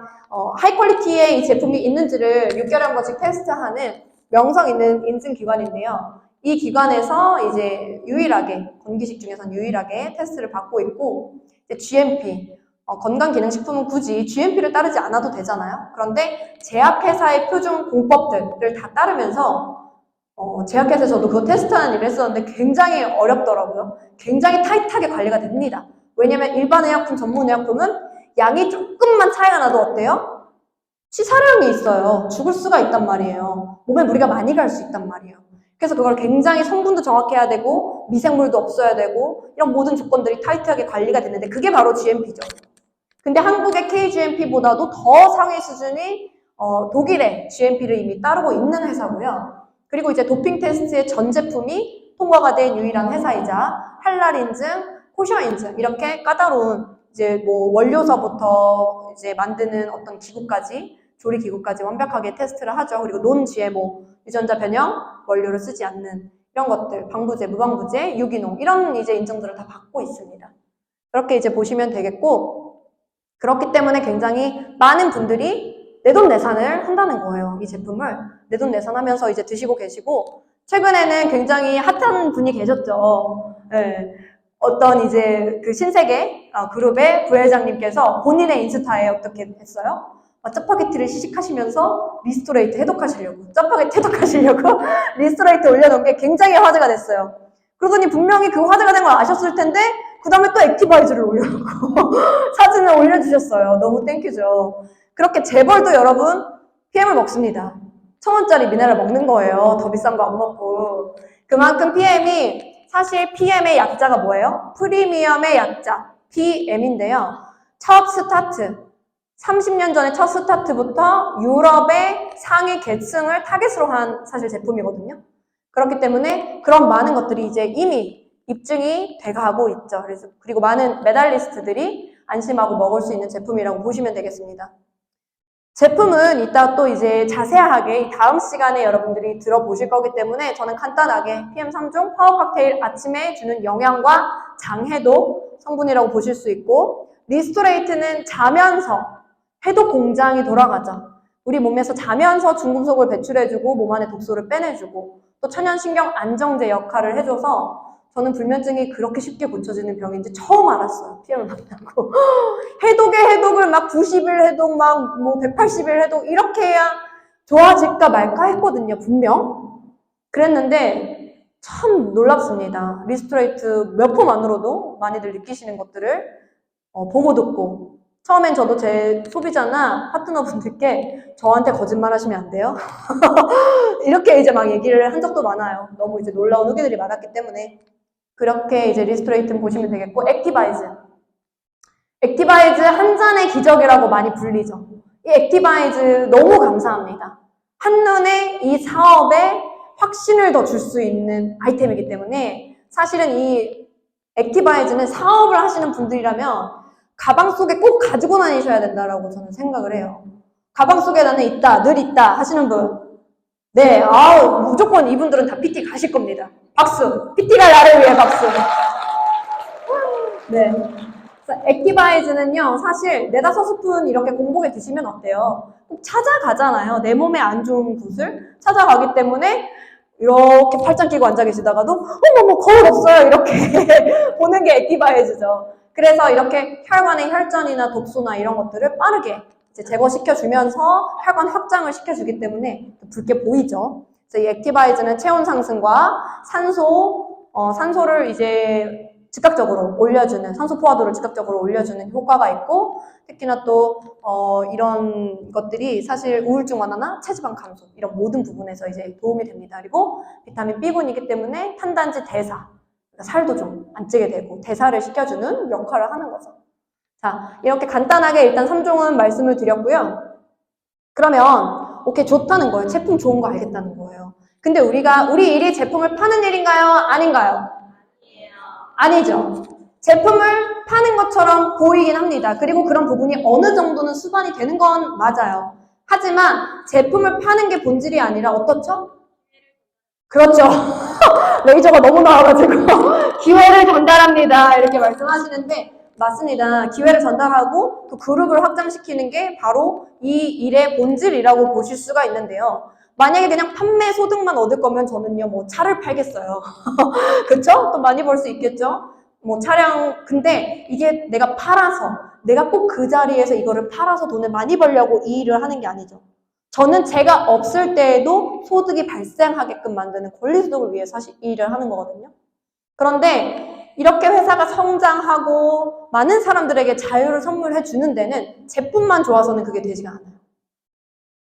하이 퀄리티의 이 제품이 있는지를 6개월에 한 번씩 테스트하는 명성 있는 인증기관인데요. 이 기관에서 이제 유일하게, 건기식 중에서는 유일하게 테스트를 받고 있고, 이제 GMP, 건강기능식품은 굳이 GMP를 따르지 않아도 되잖아요. 그런데 제약회사의 표준 공법들을 다 따르면서, 제약회사에서 저도 그거 테스트하는 일을 했었는데 굉장히 어렵더라고요. 굉장히 타이트하게 관리가 됩니다. 왜냐면 일반 의약품, 전문 의약품은 양이 조금만 차이가 나도 어때요? 치사량이 있어요. 죽을 수가 있단 말이에요. 몸에 무리가 많이 갈 수 있단 말이에요. 그래서 그걸 굉장히 성분도 정확해야 되고 미생물도 없어야 되고 이런 모든 조건들이 타이트하게 관리가 되는데 그게 바로 GMP죠. 근데 한국의 KGMP보다도 더 상위 수준이 독일의 GMP를 이미 따르고 있는 회사고요. 그리고 이제 도핑 테스트의 전 제품이 통과가 된 유일한 회사이자 할랄 인증, 코셔 인증 이렇게 까다로운 이제 뭐 원료서부터 이제 만드는 어떤 기구까지 조리 기구까지 완벽하게 테스트를 하죠. 그리고 논 GMO 유전자 변형 원료를 쓰지 않는 이런 것들 방부제, 무방부제, 유기농 이런 이제 인증들을 다 받고 있습니다. 그렇게 이제 보시면 되겠고 그렇기 때문에 굉장히 많은 분들이 내돈내산을 한다는 거예요. 이 제품을 내돈내산하면서 이제 드시고 계시고 최근에는 굉장히 핫한 분이 계셨죠. 네. 어떤 이제 그 신세계 그룹의 부회장님께서 본인의 인스타에 어떻게 했어요? 짜파게티를 시식하시면서 리스토레이트 해독하시려고 짜파게티 해독하시려고 리스토레이트 올려놓은 게 굉장히 화제가 됐어요. 그러더니 분명히 그 화제가 된 걸 아셨을 텐데 그 다음에 또 액티바이즈를 올려놓고 사진을 올려주셨어요. 너무 땡큐죠. 그렇게 재벌도 여러분 PM을 먹습니다. 1,000원짜리 미네랄 먹는 거예요. 더 비싼 거 안 먹고. 그만큼 PM이 사실 PM의 약자가 뭐예요? 프리미엄의 약자 PM인데요. 첫 스타트 30년 전에 첫 스타트부터 유럽의 상위 계층을 타겟으로 한 사실 제품이거든요. 그렇기 때문에 그런 많은 것들이 이제 이미 입증이 돼가고 있죠. 그리고 많은 메달리스트들이 안심하고 먹을 수 있는 제품이라고 보시면 되겠습니다. 제품은 이따 또 이제 자세하게 다음 시간에 여러분들이 들어보실 거기 때문에 저는 간단하게 PM3종 파워 칵테일 아침에 주는 영양과 장해독 성분이라고 보실 수 있고 리스토레이트는 자면서 해독 공장이 돌아가죠. 우리 몸에서 자면서 중금속을 배출해주고 몸 안에 독소를 빼내주고 또 천연신경 안정제 역할을 해줘서 저는 불면증이 그렇게 쉽게 고쳐지는 병인지 처음 알았어요. PM을 만나고. 해독을 막 90일 해독, 막 뭐 180일 해독 이렇게 해야 좋아질까 말까 했거든요. 분명. 그랬는데 참 놀랍습니다. 리스토레이트 몇 포만으로도 많이들 느끼시는 것들을 보고 듣고 처음엔 저도 제 소비자나 파트너분들께 저한테 거짓말 하시면 안 돼요. 이렇게 이제 막 얘기를 한 적도 많아요. 너무 이제 놀라운 후기들이 많았기 때문에. 그렇게 이제 리스토레이트 보시면 되겠고, 액티바이즈 한 잔의 기적이라고 많이 불리죠. 이 액티바이즈 너무 감사합니다. 한눈에 이 사업에 확신을 더 줄 수 있는 아이템이기 때문에 사실은 이 액티바이즈는 사업을 하시는 분들이라면 가방 속에 꼭 가지고 다니셔야 된다라고 저는 생각을 해요. 가방 속에 나는 있다, 늘 있다 하시는 분. 네, 무조건 이분들은 다 PT 가실 겁니다. 박수! PT가 나를 위해 박수! 네. 액티바이즈는요, 사실 4-5스푼 이렇게 공복에 드시면 어때요? 꼭 찾아가잖아요. 내 몸에 안 좋은 곳을 찾아가기 때문에 이렇게 팔짱 끼고 앉아 계시다가도 어머머 거울 없어요 이렇게 보는 게 액티바이즈죠. 그래서 이렇게 혈관의 혈전이나 독소나 이런 것들을 빠르게 이제 제거시켜주면서 혈관 확장을 시켜주기 때문에 붉게 보이죠. 그래서 이 액티바이즈는 체온 상승과 산소를 이제 즉각적으로 올려주는, 산소 포화도를 즉각적으로 올려주는 효과가 있고, 특히나 또, 이런 것들이 사실 우울증 완화나 체지방 감소, 이런 모든 부분에서 이제 도움이 됩니다. 그리고 비타민 B군이기 때문에 탄단지 대사, 그러니까 살도 좀 안 찌게 되고, 대사를 시켜주는 역할을 하는 거죠. 자, 이렇게 간단하게 일단 3종은 말씀을 드렸고요. 그러면 오케이 좋다는 거예요. 제품 좋은 거 알겠다는 거예요. 근데 우리 일이 제품을 파는 일인가요? 아닌가요? 아니죠. 제품을 파는 것처럼 보이긴 합니다. 그리고 그런 부분이 어느 정도는 수반이 되는 건 맞아요. 하지만 제품을 파는 게 본질이 아니라 어떻죠? 그렇죠. 레이저가 너무 나와가지고 기회를 전달합니다. 이렇게 말씀하시는데 맞습니다. 기회를 전달하고 그 그룹을 확장시키는 게 바로 이 일의 본질이라고 보실 수가 있는데요. 만약에 그냥 판매 소득만 얻을 거면 저는요, 뭐 차를 팔겠어요. 그쵸? 또 많이 벌 수 있겠죠? 뭐 차량, 근데 이게 내가 팔아서, 내가 꼭 그 자리에서 이거를 팔아서 돈을 많이 벌려고 이 일을 하는 게 아니죠. 저는 제가 없을 때에도 소득이 발생하게끔 만드는 권리소득을 위해서 사실 이 일을 하는 거거든요. 그런데 이렇게 회사가 성장하고 많은 사람들에게 자유를 선물해 주는 데는 제품만 좋아서는 그게 되지가 않아요.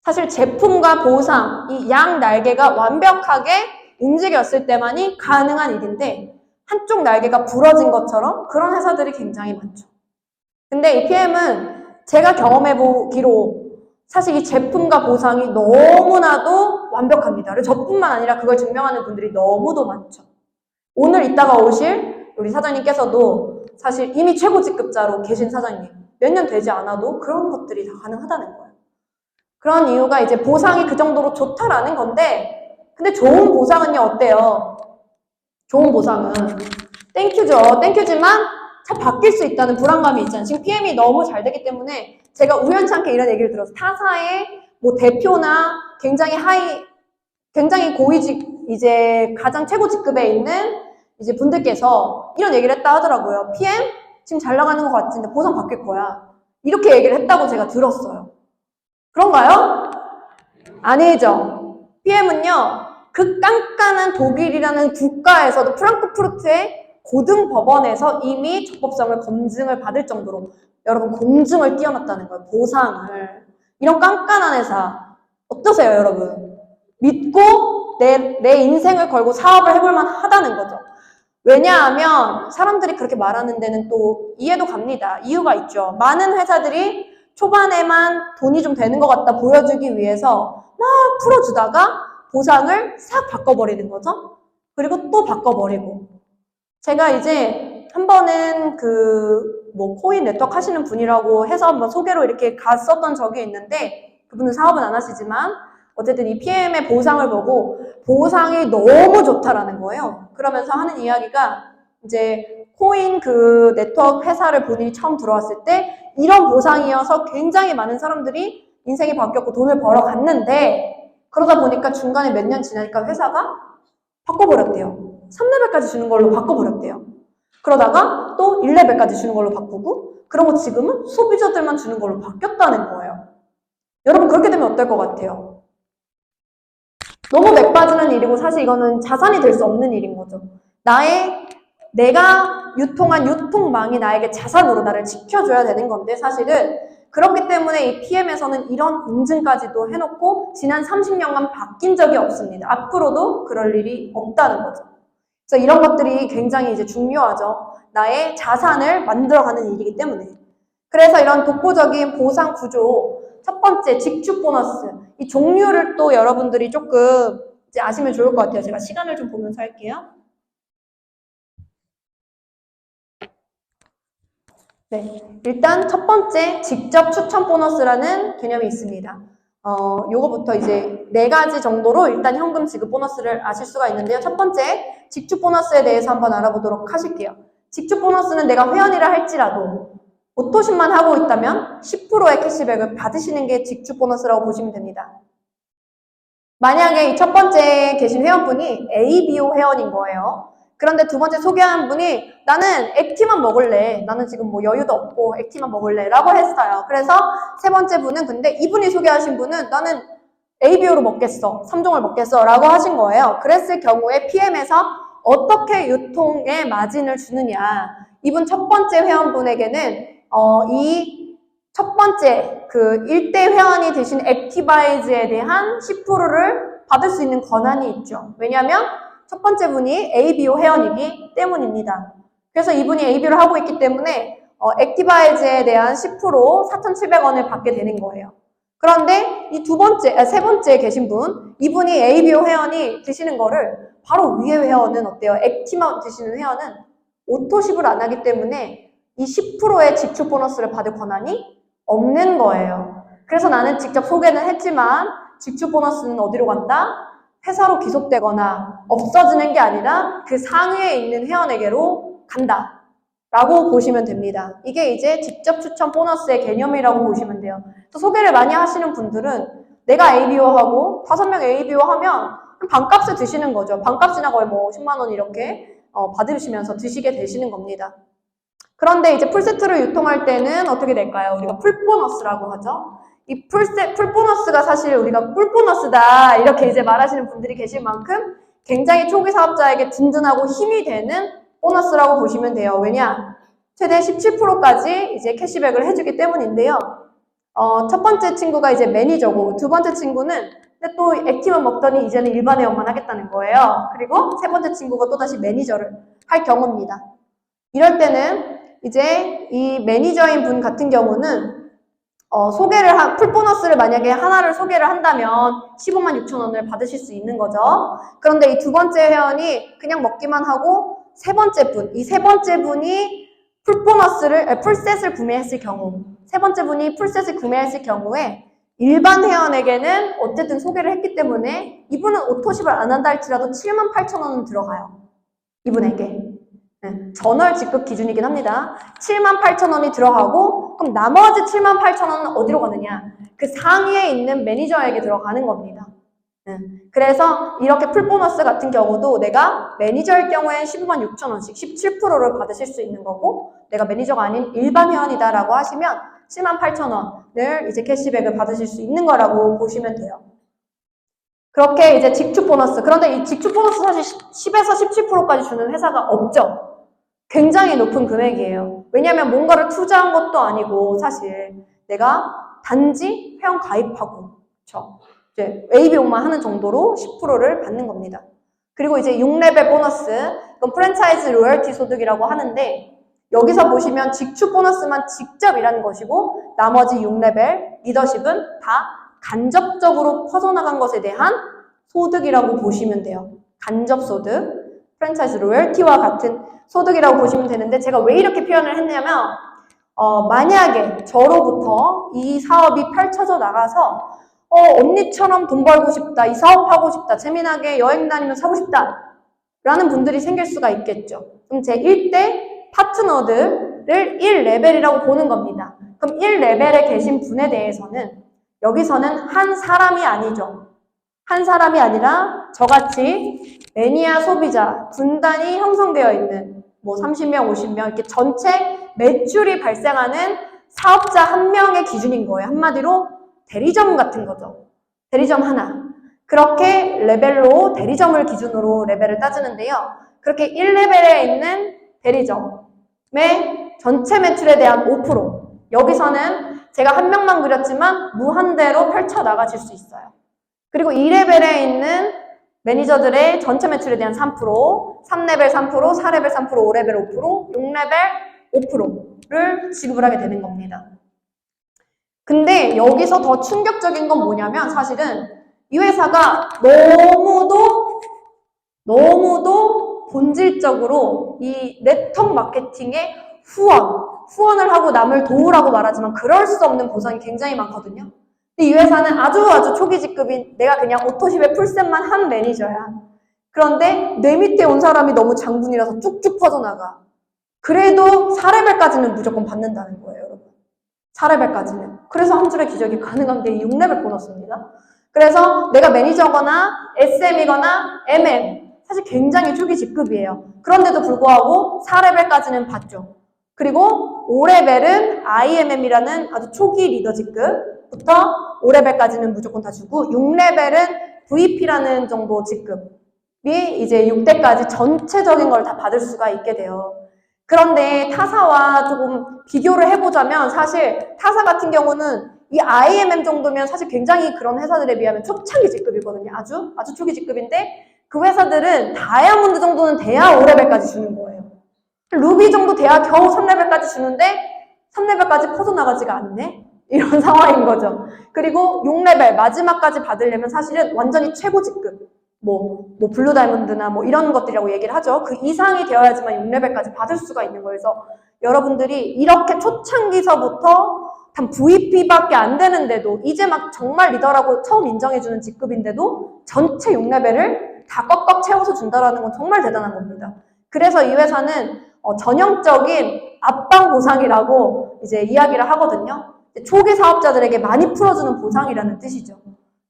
사실 제품과 보상, 이 양 날개가 완벽하게 움직였을 때만이 가능한 일인데 한쪽 날개가 부러진 것처럼 그런 회사들이 굉장히 많죠. 근데 이 PM은 제가 경험해보기로 사실 이 제품과 보상이 너무나도 완벽합니다. 그리고 저뿐만 아니라 그걸 증명하는 분들이 너무도 많죠. 오늘 이따가 오실 우리 사장님께서도 사실 이미 최고 직급자로 계신 사장님, 몇 년 되지 않아도 그런 것들이 다 가능하다는 거예요. 그런 이유가 이제 보상이 그 정도로 좋다라는 건데, 근데 좋은 보상은요, 어때요? 좋은 보상은 땡큐죠. 땡큐지만 잘 바뀔 수 있다는 불안감이 있잖아요. 지금 PM이 너무 잘 되기 때문에 제가 우연찮게 이런 얘기를 들어서 타사의 뭐 대표나 굉장히 고위직, 이제 가장 최고 직급에 있는 이제 분들께서 이런 얘기를 했다 하더라고요. PM? 지금 잘 나가는 것 같은데 보상 바뀔 거야. 이렇게 얘기를 했다고 제가 들었어요. 그런가요? 아니죠. PM은요, 그 깐깐한 독일이라는 국가에서도 프랑크푸르트의 고등법원에서 이미 적법성을 검증을 받을 정도로 여러분 공증을 띄워놨다는 거예요. 보상을. 이런 깐깐한 회사 어떠세요, 여러분? 믿고 내 인생을 걸고 사업을 해볼만 하다는 거죠. 왜냐하면 사람들이 그렇게 말하는 데는 또 이해도 갑니다. 이유가 있죠. 많은 회사들이 초반에만 돈이 좀 되는 것 같다 보여주기 위해서 막 풀어주다가 보상을 싹 바꿔버리는 거죠. 그리고 또 바꿔버리고. 제가 이제 한 번은 코인 네트워크 하시는 분이라고 해서 한번 소개로 이렇게 갔었던 적이 있는데 그분은 사업은 안 하시지만 어쨌든 이 PM의 보상을 보고 보상이 너무 좋다라는 거예요. 그러면서 하는 이야기가 이제 코인 네트워크 회사를 본인이 처음 들어왔을 때 이런 보상이어서 굉장히 많은 사람들이 인생이 바뀌었고 돈을 벌어갔는데 그러다 보니까 중간에 몇 년 지나니까 회사가 바꿔버렸대요. 3레벨까지 주는 걸로 바꿔버렸대요. 그러다가 또 1레벨까지 주는 걸로 바꾸고 그러고 지금은 소비자들만 주는 걸로 바뀌었다는 거예요. 여러분 그렇게 되면 어떨 것 같아요? 너무 맥 빠지는 일이고 사실 이거는 자산이 될 수 없는 일인 거죠. 내가 유통한 유통망이 나에게 자산으로 나를 지켜줘야 되는 건데 사실은 그렇기 때문에 이 PM에서는 이런 공증까지도 해놓고 지난 30년간 바뀐 적이 없습니다. 앞으로도 그럴 일이 없다는 거죠. 그래서 이런 것들이 굉장히 이제 중요하죠. 나의 자산을 만들어가는 일이기 때문에. 그래서 이런 독보적인 보상 구조, 첫 번째 직축 보너스, 이 종류를 또 여러분들이 조금 이제 아시면 좋을 것 같아요. 제가 시간을 좀 보면서 할게요. 네, 일단 첫 번째 직접 추천 보너스라는 개념이 있습니다. 요거부터 이제 4가지 정도로 일단 현금 지급 보너스를 아실 수가 있는데요. 첫 번째 직축 보너스에 대해서 한번 알아보도록 하실게요. 직축 보너스는 내가 회원이라 할지라도 오토십만 하고 있다면 10%의 캐시백을 받으시는 게 직축 보너스라고 보시면 됩니다. 만약에 이 첫 번째 계신 회원분이 ABO 회원인 거예요. 그런데 두 번째 소개한 분이 나는 액티만 먹을래. 나는 지금 뭐 여유도 없고 액티만 먹을래. 라고 했어요. 그래서 세 번째 분은 근데 이분이 소개하신 분은 나는 ABO로 먹겠어. 3종을 먹겠어. 라고 하신 거예요. 그랬을 경우에 PM에서 어떻게 유통에 마진을 주느냐. 이분 첫 번째 회원분에게는 이 첫 번째 1대 회원이 되신 액티바이즈에 대한 10%를 받을 수 있는 권한이 있죠. 왜냐하면 첫 번째 분이 ABO 회원이기 때문입니다. 그래서 이분이 ABO를 하고 있기 때문에 액티바이즈에 대한 10% 4,700원을 받게 되는 거예요. 그런데 이 세 번째에 계신 분, 이분이 ABO 회원이 드시는 거를 바로 위에 회원은 어때요? 액티만 드시는 회원은 오토십을 안 하기 때문에 이 10%의 지출 보너스를 받을 권한이 없는 거예요. 그래서 나는 직접 소개는 했지만 지출 보너스는 어디로 간다? 회사로 귀속되거나 없어지는 게 아니라 그 상위에 있는 회원에게로 간다. 라고 보시면 됩니다. 이게 이제 직접 추천 보너스의 개념이라고 보시면 돼요. 또 소개를 많이 하시는 분들은 내가 ABO하고 5명 ABO 하면 반값을 드시는 거죠. 반값이나 거의 뭐 10만 원 이렇게 받으시면서 드시게 되시는 겁니다. 그런데 이제 풀세트를 유통할 때는 어떻게 될까요? 우리가 풀보너스라고 하죠. 이 풀보너스가 사실 우리가 꿀보너스다 이렇게 이제 말하시는 분들이 계실 만큼 굉장히 초기 사업자에게 든든하고 힘이 되는 보너스라고 보시면 돼요. 왜냐? 최대 17%까지 이제 캐시백을 해주기 때문인데요. 첫 번째 친구가 이제 매니저고, 두 번째 친구는 근데 또 액티만 먹더니 이제는 일반 회원만 하겠다는 거예요. 그리고 세 번째 친구가 또다시 매니저를 할 경우입니다. 이럴 때는 이제 이 매니저인 분 같은 경우는 풀보너스를 만약에 하나를 소개를 한다면 15만 6천 원을 받으실 수 있는 거죠. 그런데 이 두 번째 회원이 그냥 먹기만 하고 이 세 번째 분이 풀셋을 구매했을 경우, 세 번째 분이 풀셋을 구매했을 경우에 일반 회원에게는 어쨌든 소개를 했기 때문에 이분은 오토십을 안 한다 할지라도 7만 8천 원은 들어가요. 이분에게. 네, 전월 지급 기준이긴 합니다. 7만 8천 원이 들어가고 그럼 나머지 7만 8천 원은 어디로 가느냐? 그 상위에 있는 매니저에게 들어가는 겁니다. 그래서 이렇게 풀보너스 같은 경우도 내가 매니저일 경우엔 15만 6천 원씩 17%를 받으실 수 있는 거고 내가 매니저가 아닌 일반 회원이다라고 하시면 7만 8천 원을 이제 캐시백을 받으실 수 있는 거라고 보시면 돼요. 그렇게 이제 직축 보너스. 그런데 이 직축 보너스 사실 10에서 17%까지 주는 회사가 없죠. 굉장히 높은 금액이에요. 왜냐하면 뭔가를 투자한 것도 아니고 사실 내가 단지 회원 가입하고 그렇죠. 이제 ABO만 하는 정도로 10%를 받는 겁니다. 그리고 이제 6레벨 보너스, 이건 프랜차이즈 로열티 소득이라고 하는데 여기서 보시면 직축 보너스만 직접 일하는 것이고 나머지 6레벨 리더십은 다 간접적으로 퍼져나간 것에 대한 소득이라고 보시면 돼요. 간접 소득, 프랜차이즈 로열티와 같은 소득이라고 보시면 되는데 제가 왜 이렇게 표현을 했냐면 만약에 저로부터 이 사업이 펼쳐져 나가서 언니처럼 돈 벌고 싶다, 이 사업하고 싶다, 재미나게 여행 다니면서 하고 싶다 라는 분들이 생길 수가 있겠죠. 그럼 제 1대 파트너들을 1레벨이라고 보는 겁니다. 그럼 1레벨에 계신 분에 대해서는 여기서는 한 사람이 아니죠. 한 사람이 아니라 저같이 매니아 소비자 분단이 형성되어 있는 뭐 30명, 50명 이렇게 전체 매출이 발생하는 사업자 한 명의 기준인 거예요. 한마디로 대리점 같은 거죠. 대리점 하나. 그렇게 레벨로 대리점을 기준으로 레벨을 따지는데요. 그렇게 1레벨에 있는 대리점의 전체 매출에 대한 5%. 여기서는 제가 한 명만 그렸지만 무한대로 펼쳐나가실 수 있어요. 그리고 2레벨에 있는 매니저들의 전체 매출에 대한 3%, 3레벨 3%, 4레벨 3%, 5레벨 5%, 6레벨 5%를 지급을 하게 되는 겁니다. 근데 여기서 더 충격적인 건 뭐냐면 사실은 이 회사가 너무도 본질적으로 이 네트워크 마케팅의 후원을 하고 남을 도우라고 말하지만 그럴 수 없는 보상이 굉장히 많거든요. 근데 이 회사는 아주 초기 직급인 내가 그냥 오토십에 풀셋만 한 매니저야. 그런데 내 밑에 온 사람이 너무 장군이라서 쭉쭉 퍼져나가. 그래도 4레벨까지는 무조건 받는다는 거예요, 여러분. 4레벨까지는. 그래서 한 줄의 기적이 가능한 게 6레벨 보너스입니다. 그래서 내가 매니저거나 SM이거나 MM, 사실 굉장히 초기 직급이에요. 그런데도 불구하고 4레벨까지는 받죠. 그리고 5레벨은 IMM이라는 아주 초기 리더 직급부터 5레벨까지는 무조건 다 주고 6레벨은 VP라는 정도 직급이 이제 6대까지 전체적인 걸 다 받을 수가 있게 돼요. 그런데 타사와 조금 비교를 해보자면 사실 타사 같은 경우는 이 IMM 정도면 사실 굉장히 그런 회사들에 비하면 초창기 직급이거든요. 아주 초기 직급인데 그 회사들은 다이아몬드 정도는 돼야 5레벨까지 주는 거예요. 루비 정도 돼야 겨우 3레벨까지 주는데 3레벨까지 퍼져나가지가 않네? 이런 상황인 거죠. 그리고 6레벨 마지막까지 받으려면 사실은 완전히 최고 직급 뭐 블루 다이몬드나 뭐 이런 것들이라고 얘기를 하죠. 그 이상이 되어야지만 6레벨까지 받을 수가 있는 거예요. 그래서 여러분들이 이렇게 초창기서부터 단 VP밖에 안 되는데도 이제 막 정말 리더라고 처음 인정해주는 직급인데도 전체 6레벨을 다 꽉꽉 채워서 준다라는 건 정말 대단한 겁니다. 그래서 이 회사는 전형적인 앞방 보상이라고 이제 이야기를 하거든요. 초기 사업자들에게 많이 풀어주는 보상이라는 뜻이죠.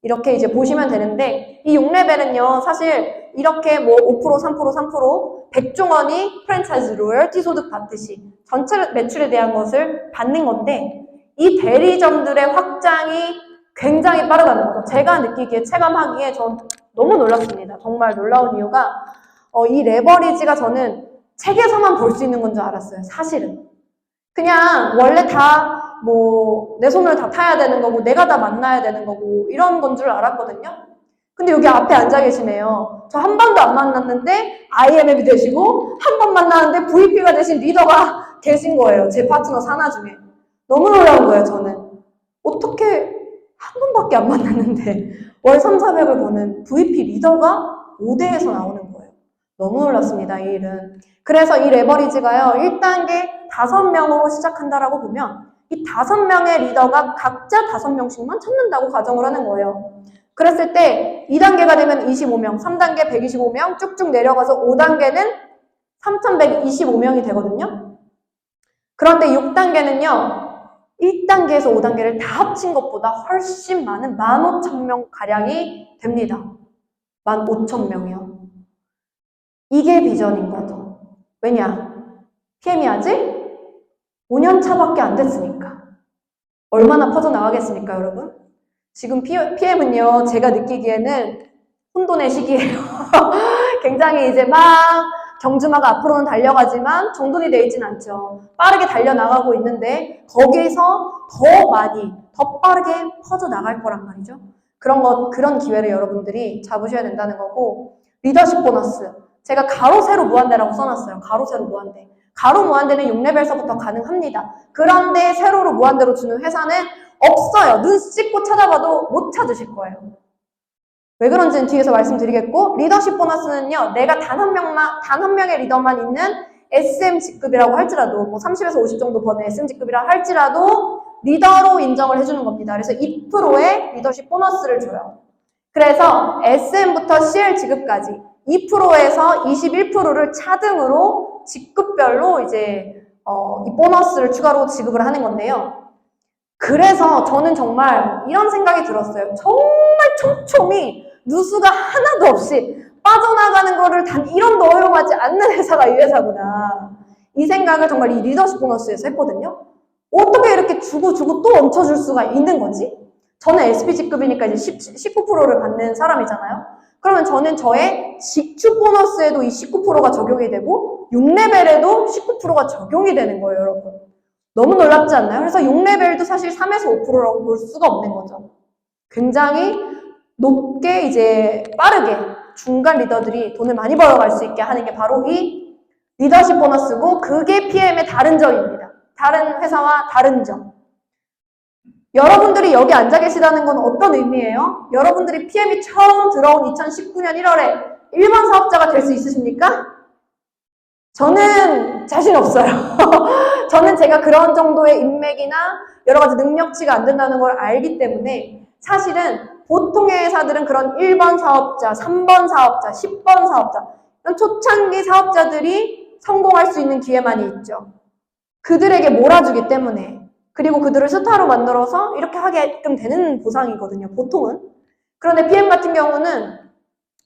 이렇게 이제 보시면 되는데 이 6레벨은요 사실 이렇게 뭐 5%, 3%, 3% 백종원이 프랜차이즈 로열티 소득 받듯이 전체 매출에 대한 것을 받는 건데 이 대리점들의 확장이 굉장히 빠르다는 거죠. 제가 느끼기에 체감하기에 전 너무 놀랐습니다. 정말 놀라운 이유가 이 레버리지가 저는 책에서만 볼 수 있는 건 줄 알았어요. 사실은. 그냥 원래 다 뭐 내 손을 다 타야 되는 거고 내가 다 만나야 되는 거고 이런 건 줄 알았거든요. 근데 여기 앞에 앉아 계시네요. 저 한 번도 안 만났는데 IMF이 되시고 한 번 만났는데 VP가 되신 리더가 계신 거예요. 제 파트너 산하 중에. 너무 놀라운 거예요, 저는. 어떻게 한 번밖에 안 만났는데 월 3, 400을 버는 VP 리더가 5대에서 나오는 거예요. 너무 놀랐습니다, 이 일은. 그래서 이 레버리지가요, 1단계 5명으로 시작한다라고 보면 이 5명의 리더가 각자 5명씩만 찾는다고 가정을 하는 거예요. 그랬을 때 2단계가 되면 25명, 3단계 125명 쭉쭉 내려가서 5단계는 3,125명이 되거든요. 그런데 6단계는요. 1단계에서 5단계를 다 합친 것보다 훨씬 많은 15,000명 가량이 됩니다. 15,000명이요. 이게 비전인 거죠. 왜냐? PM이 아직 5년 차밖에 안 됐으니까. 얼마나 퍼져나가겠습니까, 여러분? 지금 PM은요, 제가 느끼기에는 혼돈의 시기예요. 굉장히 이제 막 경주마가 앞으로는 달려가지만 정돈이 되어 있진 않죠. 빠르게 달려나가고 있는데 거기서 더 많이, 더 빠르게 퍼져나갈 거란 말이죠. 그런 기회를 여러분들이 잡으셔야 된다는 거고, 리더십 보너스. 제가 가로, 세로, 무한대라고 써놨어요. 가로, 세로, 무한대. 가로, 무한대는 6레벨서부터 가능합니다. 그런데 세로로, 무한대로 주는 회사는 없어요. 눈 씻고 찾아봐도 못 찾으실 거예요. 왜 그런지는 뒤에서 말씀드리겠고, 리더십 보너스는요, 내가 단 한 명의 리더만 있는 SM 직급이라고 할지라도, 뭐 30에서 50 정도 버는 SM 직급이라 할지라도, 리더로 인정을 해주는 겁니다. 그래서 2%의 리더십 보너스를 줘요. 그래서 SM부터 CL 직급까지 2%에서 21%를 차등으로 직급별로 이제, 이 보너스를 추가로 지급을 하는 건데요. 그래서 저는 정말 이런 생각이 들었어요. 정말 촘촘히 누수가 하나도 없이 빠져나가는 거를 단 1원도 허용하지 않는 회사가 이 회사구나. 이 생각을 정말 이 리더십 보너스에서 했거든요. 어떻게 이렇게 주고 또 얹혀줄 수가 있는 거지? 저는 SPG급이니까 이제 19%를 받는 사람이잖아요. 그러면 저는 저의 직주 보너스에도 이 19%가 적용이 되고 6레벨에도 19%가 적용이 되는 거예요, 여러분. 너무 놀랍지 않나요? 그래서 6레벨도 사실 3에서 5%라고 볼 수가 없는 거죠. 굉장히 높게 이제 빠르게 중간 리더들이 돈을 많이 벌어갈 수 있게 하는 게 바로 이 리더십 보너스고 그게 PM의 다른 점입니다. 다른 회사와 다른 점. 여러분들이 여기 앉아 계시다는 건 어떤 의미예요? 여러분들이 PM이 처음 들어온 2019년 1월에 일반 사업자가 될 수 있으십니까? 저는 자신 없어요. 저는 제가 그런 정도의 인맥이나 여러 가지 능력치가 안 된다는 걸 알기 때문에 사실은 보통의 회사들은 그런 1번 사업자, 3번 사업자, 10번 사업자 이런 초창기 사업자들이 성공할 수 있는 기회만이 있죠. 그들에게 몰아주기 때문에 그리고 그들을 스타로 만들어서 이렇게 하게끔 되는 보상이거든요. 보통은. 그런데 PM 같은 경우는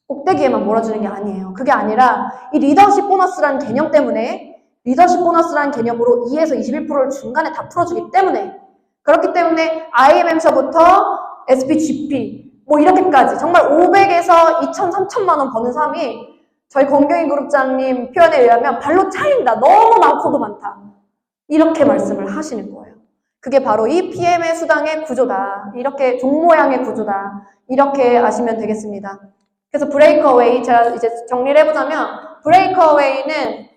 꼭대기에만 몰아주는 게 아니에요. 그게 아니라 이 리더십 보너스라는 개념 때문에 리더십 보너스라는 개념으로 2에서 21%를 중간에 다 풀어주기 때문에 그렇기 때문에 IMM서부터 SPGP 뭐 이렇게까지 정말 500에서 2,000, 3,000만 원 버는 사람이 저희 권경희 그룹장님 표현에 의하면 발로 차인다. 너무 많고도 많다. 이렇게 말씀을 하시는 거예요. 그게 바로 이 PM의 수당의 구조다. 이렇게 종 모양의 구조다. 이렇게 아시면 되겠습니다. 그래서 브레이크어웨이, 제가 이제 정리를 해보자면, 브레이크어웨이는,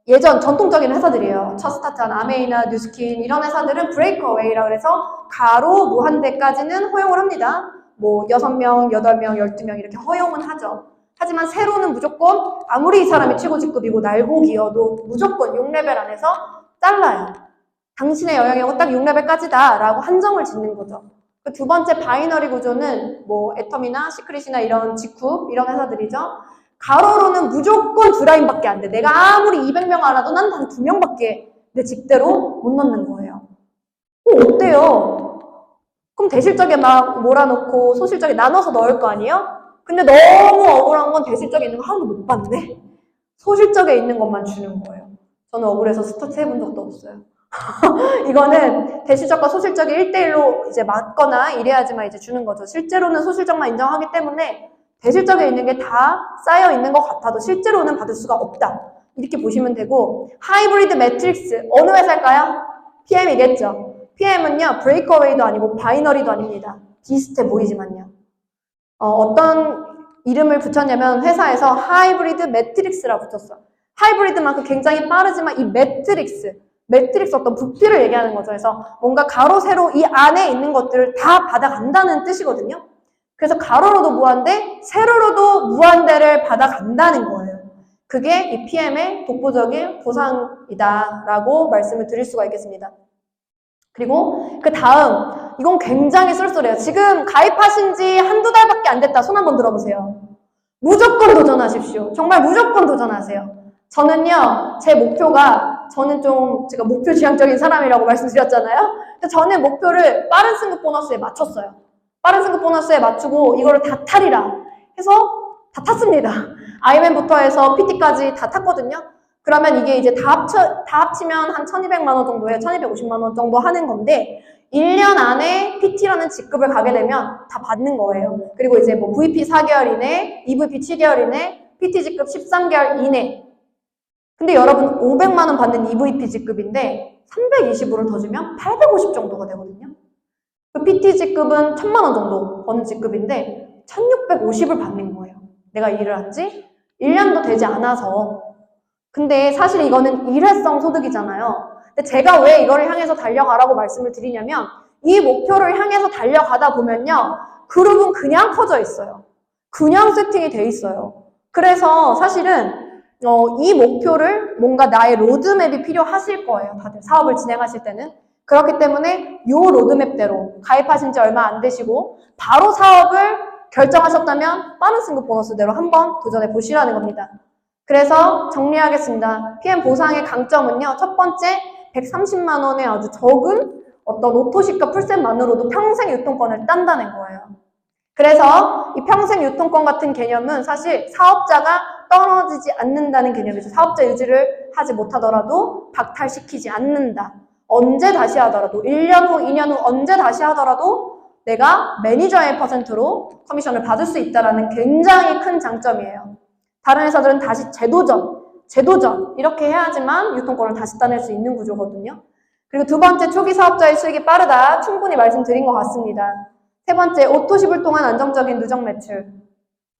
예전 전통적인 회사들이에요. 첫 스타트한 아메이나 뉴스킨 이런 회사들은 브레이크어웨이라 그래서 가로 무한대까지는 허용을 합니다. 뭐 6명, 8명, 12명 이렇게 허용은 하죠. 하지만 세로는 무조건 아무리 이 사람이 최고 직급이고 날고기여도 무조건 6레벨 안에서 잘라요. 당신의 영향력은 딱 6레벨까지다 라고 한정을 짓는 거죠. 그 두 번째 바이너리 구조는 뭐 애텀이나 시크릿이나 이런 직후 이런 회사들이죠. 가로로는 무조건 2라인밖에 안 돼. 내가 아무리 200명 알아도 난 단 2명밖에 내 직대로 못 넣는 거예요. 어때요? 그럼 대실적에 막 몰아놓고 소실적에 나눠서 넣을 거 아니에요? 근데 너무 억울한 건 대실적에 있는 거 하나도 못 봤네. 소실적에 있는 것만 주는 거예요. 저는 억울해서 스타트 해본 적도 없어요. 이거는 대실적과 소실적이 1대1로 이제 맞거나 이래야지만 이제 주는 거죠. 실제로는 소실적만 인정하기 때문에 대실적에 있는 게 다 쌓여 있는 것 같아도 실제로는 받을 수가 없다. 이렇게 보시면 되고, 하이브리드 매트릭스 어느 회사일까요? PM이겠죠. PM은요 브레이크어웨이도 아니고 바이너리도 아닙니다. 비슷해 보이지만요. 어떤 이름을 붙였냐면 회사에서 하이브리드 매트릭스라고 붙였어. 하이브리드만큼 굉장히 빠르지만 이 매트릭스 어떤 부피를 얘기하는 거죠. 그래서 뭔가 가로, 세로 이 안에 있는 것들을 다 받아간다는 뜻이거든요. 그래서 가로로도 무한대, 세로로도 무한대를 받아간다는 거예요. 그게 이 PM의 독보적인 보상이다라고 말씀을 드릴 수가 있겠습니다. 그리고 그 다음, 이건 굉장히 쏠쏠해요. 지금 가입하신 지 한두 달밖에 안 됐다. 손 한번 들어보세요. 무조건 도전하십시오. 정말 무조건 도전하세요. 저는요, 제 목표가, 제가 목표 지향적인 사람이라고 말씀드렸잖아요. 근데 저는 목표를 빠른 승급 보너스에 맞췄어요. 빠른 승급 보너스에 맞추고 이거를 다 타리라 해서 다 탔습니다. IMM부터 해서 PT까지 다 탔거든요. 그러면 이게 이제 다 합치면 한 1200만 원 정도에 1250만 원 정도 하는 건데 1년 안에 PT라는 직급을 가게 되면 다 받는 거예요. 그리고 이제 뭐 VP 4개월 이내, EVP 7개월 이내, PT 직급 13개월 이내. 근데 여러분 500만 원 받는 EVP 직급인데 320으로 더 주면 850 정도가 되거든요. 그 PT 직급은 1000만 원 정도 버는 직급인데 1650을 받는 거예요. 내가 일을 한 지 1년도 되지 않아서. 근데 사실 이거는 일회성 소득이잖아요. 근데 제가 왜 이거를 향해서 달려가라고 말씀을 드리냐면 이 목표를 향해서 달려가다 보면요. 그룹은 그냥 커져 있어요. 그냥 세팅이 돼 있어요. 그래서 사실은 이 목표를 뭔가 나의 로드맵이 필요하실 거예요. 다들 사업을 진행하실 때는. 그렇기 때문에 이 로드맵대로 가입하신 지 얼마 안 되시고 바로 사업을 결정하셨다면 빠른 승급 보너스대로 한번 도전해 보시라는 겁니다. 그래서 정리하겠습니다. PM 보상의 강점은요. 첫 번째, 130만 원의 아주 적은 어떤 오토시가 풀셋만으로도 평생 유통권을 딴다는 거예요. 그래서 이 평생 유통권 같은 개념은 사실 사업자가 떨어지지 않는다는 개념이죠. 사업자 유지를 하지 못하더라도 박탈시키지 않는다. 언제 다시 하더라도 1년 후, 2년 후 언제 다시 하더라도 내가 매니저의 퍼센트로 커미션을 받을 수 있다는 굉장히 큰 장점이에요. 다른 회사들은 다시 재도전 이렇게 해야지만 유통권을 다시 따낼 수 있는 구조거든요. 그리고 두 번째, 초기 사업자의 수익이 빠르다. 충분히 말씀드린 것 같습니다. 세 번째, 오토십을 통한 안정적인 누적 매출.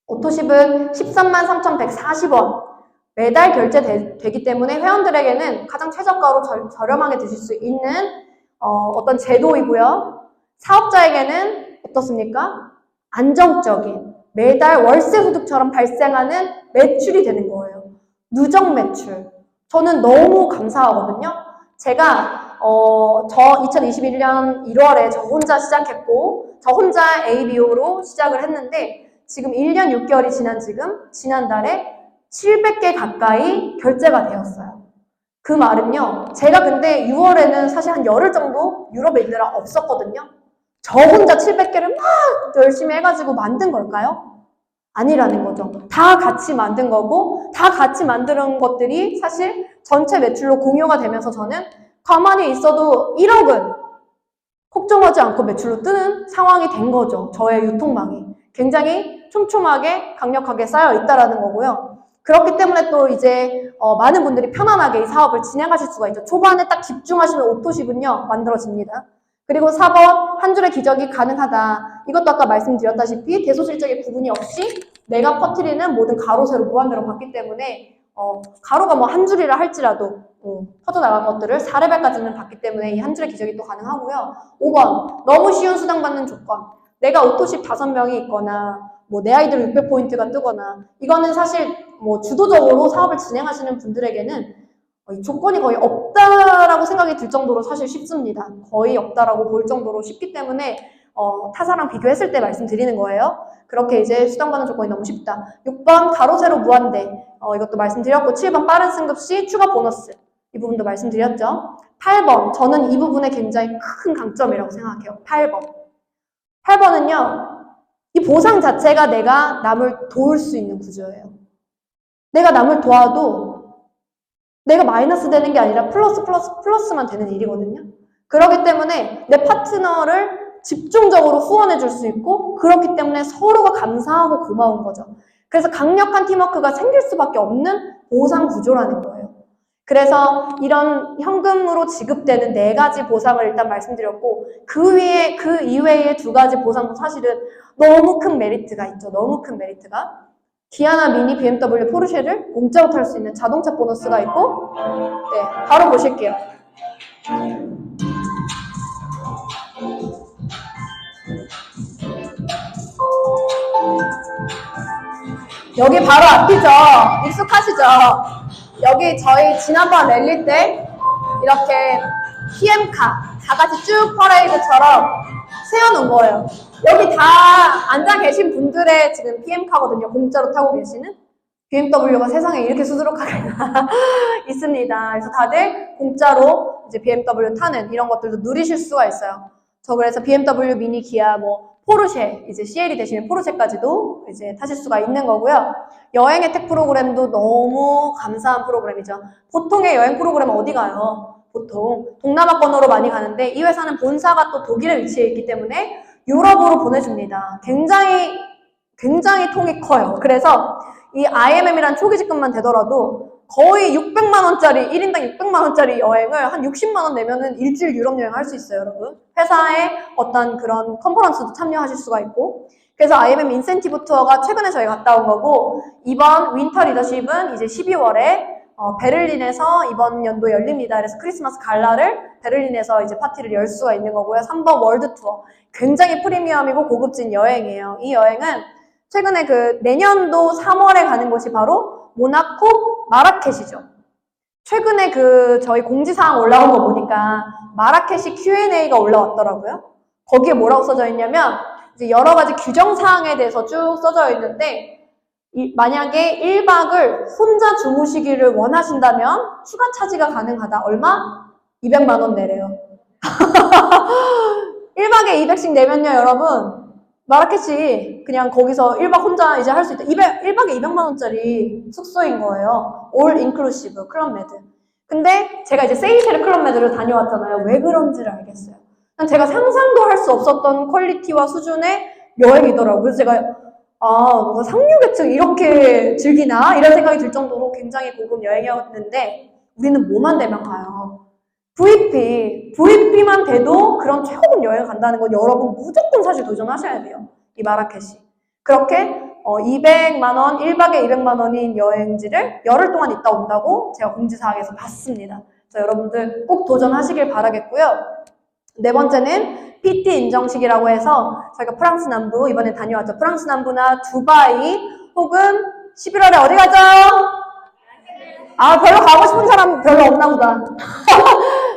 오토십은 13만 3,140원 매달 결제되기 때문에 회원들에게는 가장 최저가로 저렴하게 드실 수 있는 어떤 제도이고요. 사업자에게는 어떻습니까? 안정적인 매달 월세 소득처럼 발생하는 매출이 되는 거예요. 누적 매출. 저는 너무 감사하거든요. 제가 저 2021년 1월에 저 혼자 시작했고 저 혼자 ABO로 시작을 했는데 지금 1년 6개월이 지난 지난달에 700개 가까이 결제가 되었어요. 그 말은요. 제가 근데 6월에는 사실 한 열흘 정도 유럽에 있느라 없었거든요. 저 혼자 700개를 막 열심히 해가지고 만든 걸까요? 아니라는 거죠. 다 같이 만든 거고 다 같이 만드는 것들이 사실 전체 매출로 공유가 되면서 저는 가만히 있어도 1억은 걱정하지 않고 매출로 뜨는 상황이 된 거죠. 저의 유통망이. 굉장히 촘촘하게 강력하게 쌓여 있다라는 거고요. 그렇기 때문에 또 이제 많은 분들이 편안하게 이 사업을 진행하실 수가 있죠. 초반에 딱 집중하시면 오토십은요 만들어집니다. 그리고 4번 한 줄의 기적이 가능하다. 이것도 아까 말씀드렸다시피 대소실적의 구분이 없이 내가 퍼뜨리는 모든 가로 세로 무한대로 받기 때문에 가로가 뭐 한 줄이라 할지라도 퍼져나간 것들을 4레벨까지는 받기 때문에 이 한 줄의 기적이 또 가능하고요. 5번, 너무 쉬운 수당 받는 조건. 내가 오토십 5명이 있거나 뭐 내 아이들 600포인트가 뜨거나 이거는 사실 뭐 주도적으로 사업을 진행하시는 분들에게는 이 조건이 거의 없다라고 생각이 들 정도로 사실 쉽습니다. 거의 없다라고 볼 정도로 쉽기 때문에 타사랑 비교했을 때 말씀드리는 거예요. 그렇게 이제 수당받는 조건이 너무 쉽다. 6번 가로 세로 무한대. 이것도 말씀드렸고 7번 빠른 승급 시 추가 보너스. 이 부분도 말씀드렸죠. 8번 저는 이 부분에 굉장히 큰 강점이라고 생각해요. 8번은요. 이 보상 자체가 내가 남을 도울 수 있는 구조예요. 내가 남을 도와도 내가 마이너스 되는 게 아니라 플러스만 되는 일이거든요. 그렇기 때문에 내 파트너를 집중적으로 후원해 줄 수 있고 그렇기 때문에 서로가 감사하고 고마운 거죠. 그래서 강력한 팀워크가 생길 수밖에 없는 보상 구조라는 거예요. 그래서 이런 현금으로 지급되는 4가지 보상을 일단 말씀드렸고 그 이외의 2가지 보상도 사실은 너무 큰 메리트가 있죠. 너무 큰 메리트가. 기아나 미니, BMW, 포르쉐를 공짜로 탈 수 있는 자동차 보너스가 있고 네, 바로 보실게요. 여기 바로 앞이죠. 익숙하시죠? 여기 저희 지난번 랠리 때 이렇게 PM카 다 같이 쭉 퍼레이드처럼 세워놓은 거예요. 여기 다 앉아 계신 분들의 지금 PM카거든요. 공짜로 타고 계시는. BMW가 세상에 이렇게 수두룩하게 있습니다. 그래서 다들 공짜로 이제 BMW 타는 이런 것들도 누리실 수가 있어요. 저 그래서 BMW, 미니, 기아, 뭐 포르쉐, 이제 CL이 되시는 포르쉐까지도 이제 타실 수가 있는 거고요. 여행 혜택 프로그램도 너무 감사한 프로그램이죠. 보통의 여행 프로그램은 어디 가요? 보통 동남아권으로 많이 가는데 이 회사는 본사가 또 독일에 위치해 있기 때문에 유럽으로 보내줍니다. 굉장히 통이 커요. 그래서 이 IMM이란 초기 직급만 되더라도 거의 600만 원짜리 1인당 600만 원짜리 여행을 한 60만 원 내면은 일주일 유럽 여행 할 수 있어요, 여러분. 회사의 어떤 그런 컨퍼런스도 참여하실 수가 있고. 그래서 IMM 인센티브 투어가 최근에 저희 갔다 온 거고 이번 윈터 리더십은 이제 12월에 베를린에서 이번 연도 열립니다. 그래서 크리스마스 갈라를 베를린에서 이제 파티를 열 수가 있는 거고요. 3번 월드 투어. 굉장히 프리미엄이고 고급진 여행이에요. 이 여행은 최근에 내년도 3월에 가는 곳이 바로 모나코 마라케시죠. 최근에 저희 공지사항 올라온 거 보니까 마라케시 Q&A가 올라왔더라고요. 거기에 뭐라고 써져 있냐면 이제 여러 가지 규정사항에 대해서 쭉 써져 있는데 만약에 1박을 혼자 주무시기를 원하신다면 추가 차지가 가능하다. 얼마? 200만 원 내래요. 1박에 200씩 내면요, 여러분. 마라케시 그냥 거기서 1박 혼자 이제 할 수 있다. 1박에 200만 원짜리 숙소인 거예요. 올 인클루시브 클럽메드. 근데 제가 이제 세이셸 클럽메드를 다녀왔잖아요. 왜 그런지를 알겠어요. 제가 상상도 할 수 없었던 퀄리티와 수준의 여행이더라고요. 그래서 제가 뭔가 상류계층 이렇게 즐기나? 이런 생각이 들 정도로 굉장히 고급 여행이었는데 우리는 뭐만 되면 가요? VP만 돼도 그런 최고급 여행 간다는 건 여러분 무조건 사실 도전하셔야 돼요. 이 마라케시. 그렇게 200만 원, 1박에 200만 원인 여행지를 열흘 동안 있다 온다고 제가 공지사항에서 봤습니다. 그래서 여러분들 꼭 도전하시길 바라겠고요. 4번째는 PT 인정식이라고 해서 저희가 프랑스 남부 이번에 다녀왔죠. 프랑스 남부나 두바이 혹은 11월에 어디 가죠? 별로 가고 싶은 사람 별로 없나 보다.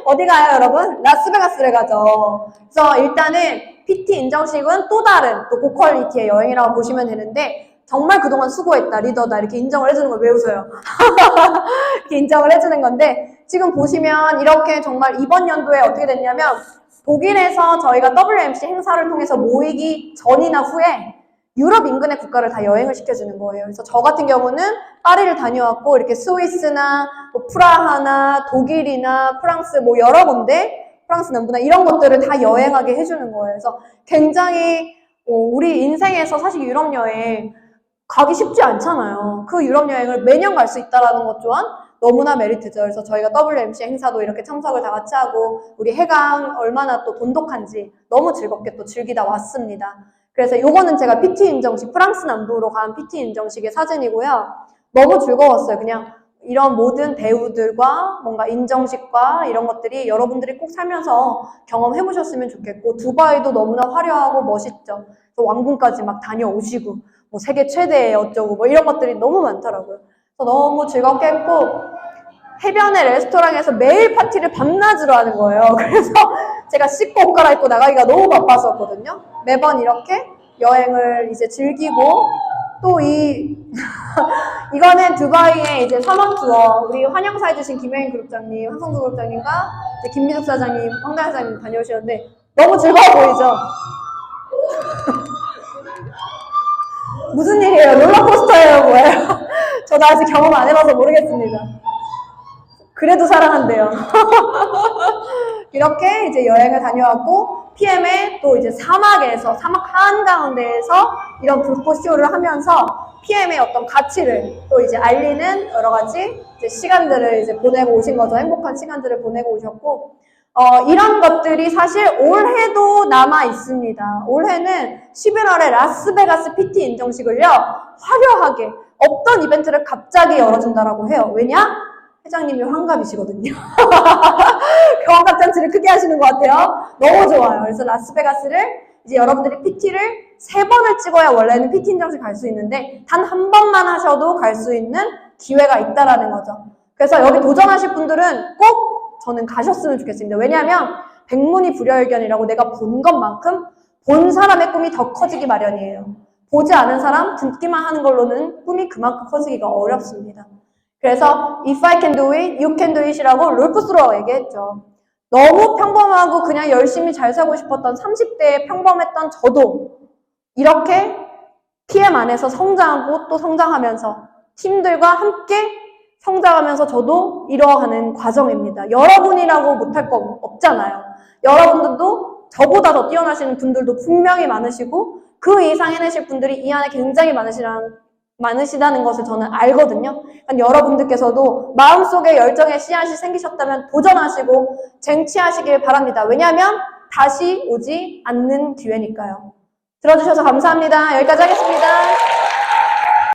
어디 가요, 여러분? 라스베가스를 가죠. 그래서 일단은 PT 인정식은 또 다른 또 고퀄리티의 여행이라고 보시면 되는데 정말 그동안 수고했다, 리더다 이렇게 인정을 해주는 걸 왜 웃어요? 이렇게 인정을 해주는 건데 지금 보시면 이렇게 정말 이번 연도에 어떻게 됐냐면 독일에서 저희가 WMC 행사를 통해서 모이기 전이나 후에 유럽 인근의 국가를 다 여행을 시켜주는 거예요. 그래서 저 같은 경우는 파리를 다녀왔고 이렇게 스위스나 뭐 프라하나 독일이나 프랑스 뭐 여러 군데 프랑스 남부나 이런 것들을 다 여행하게 해주는 거예요. 그래서 굉장히 우리 인생에서 사실 유럽 여행 가기 쉽지 않잖아요. 그 유럽 여행을 매년 갈 수 있다는 것 또한 너무나 메리트죠. 그래서 저희가 WMC 행사도 이렇게 참석을 다 같이 하고 우리 해강 얼마나 또 돈독한지 너무 즐겁게 또 즐기다 왔습니다. 그래서 요거는 제가 PT 인정식 프랑스 남부로 간 PT 인정식의 사진이고요. 너무 즐거웠어요. 그냥 이런 모든 배우들과 뭔가 인정식과 이런 것들이 여러분들이 꼭 살면서 경험해 보셨으면 좋겠고, 두바이도 너무나 화려하고 멋있죠. 그래서 왕궁까지 막 다녀오시고, 뭐 세계 최대 어쩌고 뭐 이런 것들이 너무 많더라고요. 그래서 너무 즐겁게 했고, 해변의 레스토랑에서 매일 파티를 밤낮으로 하는 거예요. 그래서 제가 씻고 옷 갈아입고 나가기가 너무 바빴었거든요. 매번 이렇게 여행을 이제 즐기고, 또 이거는 두바이의 이제 사막 투어, 우리 환영사 해주신 김혜인 그룹장님, 한성수 그룹장님과 이제 김미숙 사장님, 황다현 사장님 다녀오셨는데 너무 즐거워 보이죠? 무슨 일이에요? 롤러코스터예요, 뭐예요? 저도 아직 경험 안 해봐서 모르겠습니다. 그래도 사랑한대요. 이렇게 이제 여행을 다녀왔고, PM에 또 이제 사막에서, 사막 한가운데에서 이런 불꽃 쇼를 하면서 PM의 어떤 가치를 또 이제 알리는 여러 가지 이제 시간들을 이제 보내고 오신 거죠. 행복한 시간들을 보내고 오셨고, 이런 것들이 사실 올해도 남아 있습니다. 올해는 11월에 라스베가스 PT 인정식을요, 화려하게 없던 이벤트를 갑자기 열어준다라고 해요. 왜냐? 회장님이 환갑이시거든요. 환갑잔치를 크게 하시는 것 같아요. 너무 좋아요. 그래서 라스베가스를 이제 여러분들이 PT를 3번을 찍어야 원래는 PT 인정식 갈 수 있는데 단 한 번만 하셔도 갈 수 있는 기회가 있다라는 거죠. 그래서 여기 도전하실 분들은 꼭 저는 가셨으면 좋겠습니다. 왜냐하면 백문이 불여일견이라고 내가 본 것만큼 본 사람의 꿈이 더 커지기 마련이에요. 보지 않은 사람, 듣기만 하는 걸로는 꿈이 그만큼 커지기가 어렵습니다. 그래서 if I can do it, you can do it이라고 롤프 스로가 얘기했죠. 너무 평범하고 그냥 열심히 잘 살고 싶었던 30대에 평범했던 저도 이렇게 PM 안에서 성장하고 또 성장하면서 팀들과 함께 성장하면서 저도 이뤄가는 과정입니다. 여러분이라고 못할 거 없잖아요. 여러분들도 저보다 더 뛰어나시는 분들도 분명히 많으시고 그 이상 해내실 분들이 이 안에 굉장히 많으시다는 것을 저는 알거든요. 그러니까 여러분들께서도 마음속에 열정의 씨앗이 생기셨다면 도전하시고 쟁취하시길 바랍니다. 왜냐하면 다시 오지 않는 기회니까요. 들어주셔서 감사합니다. 여기까지 하겠습니다.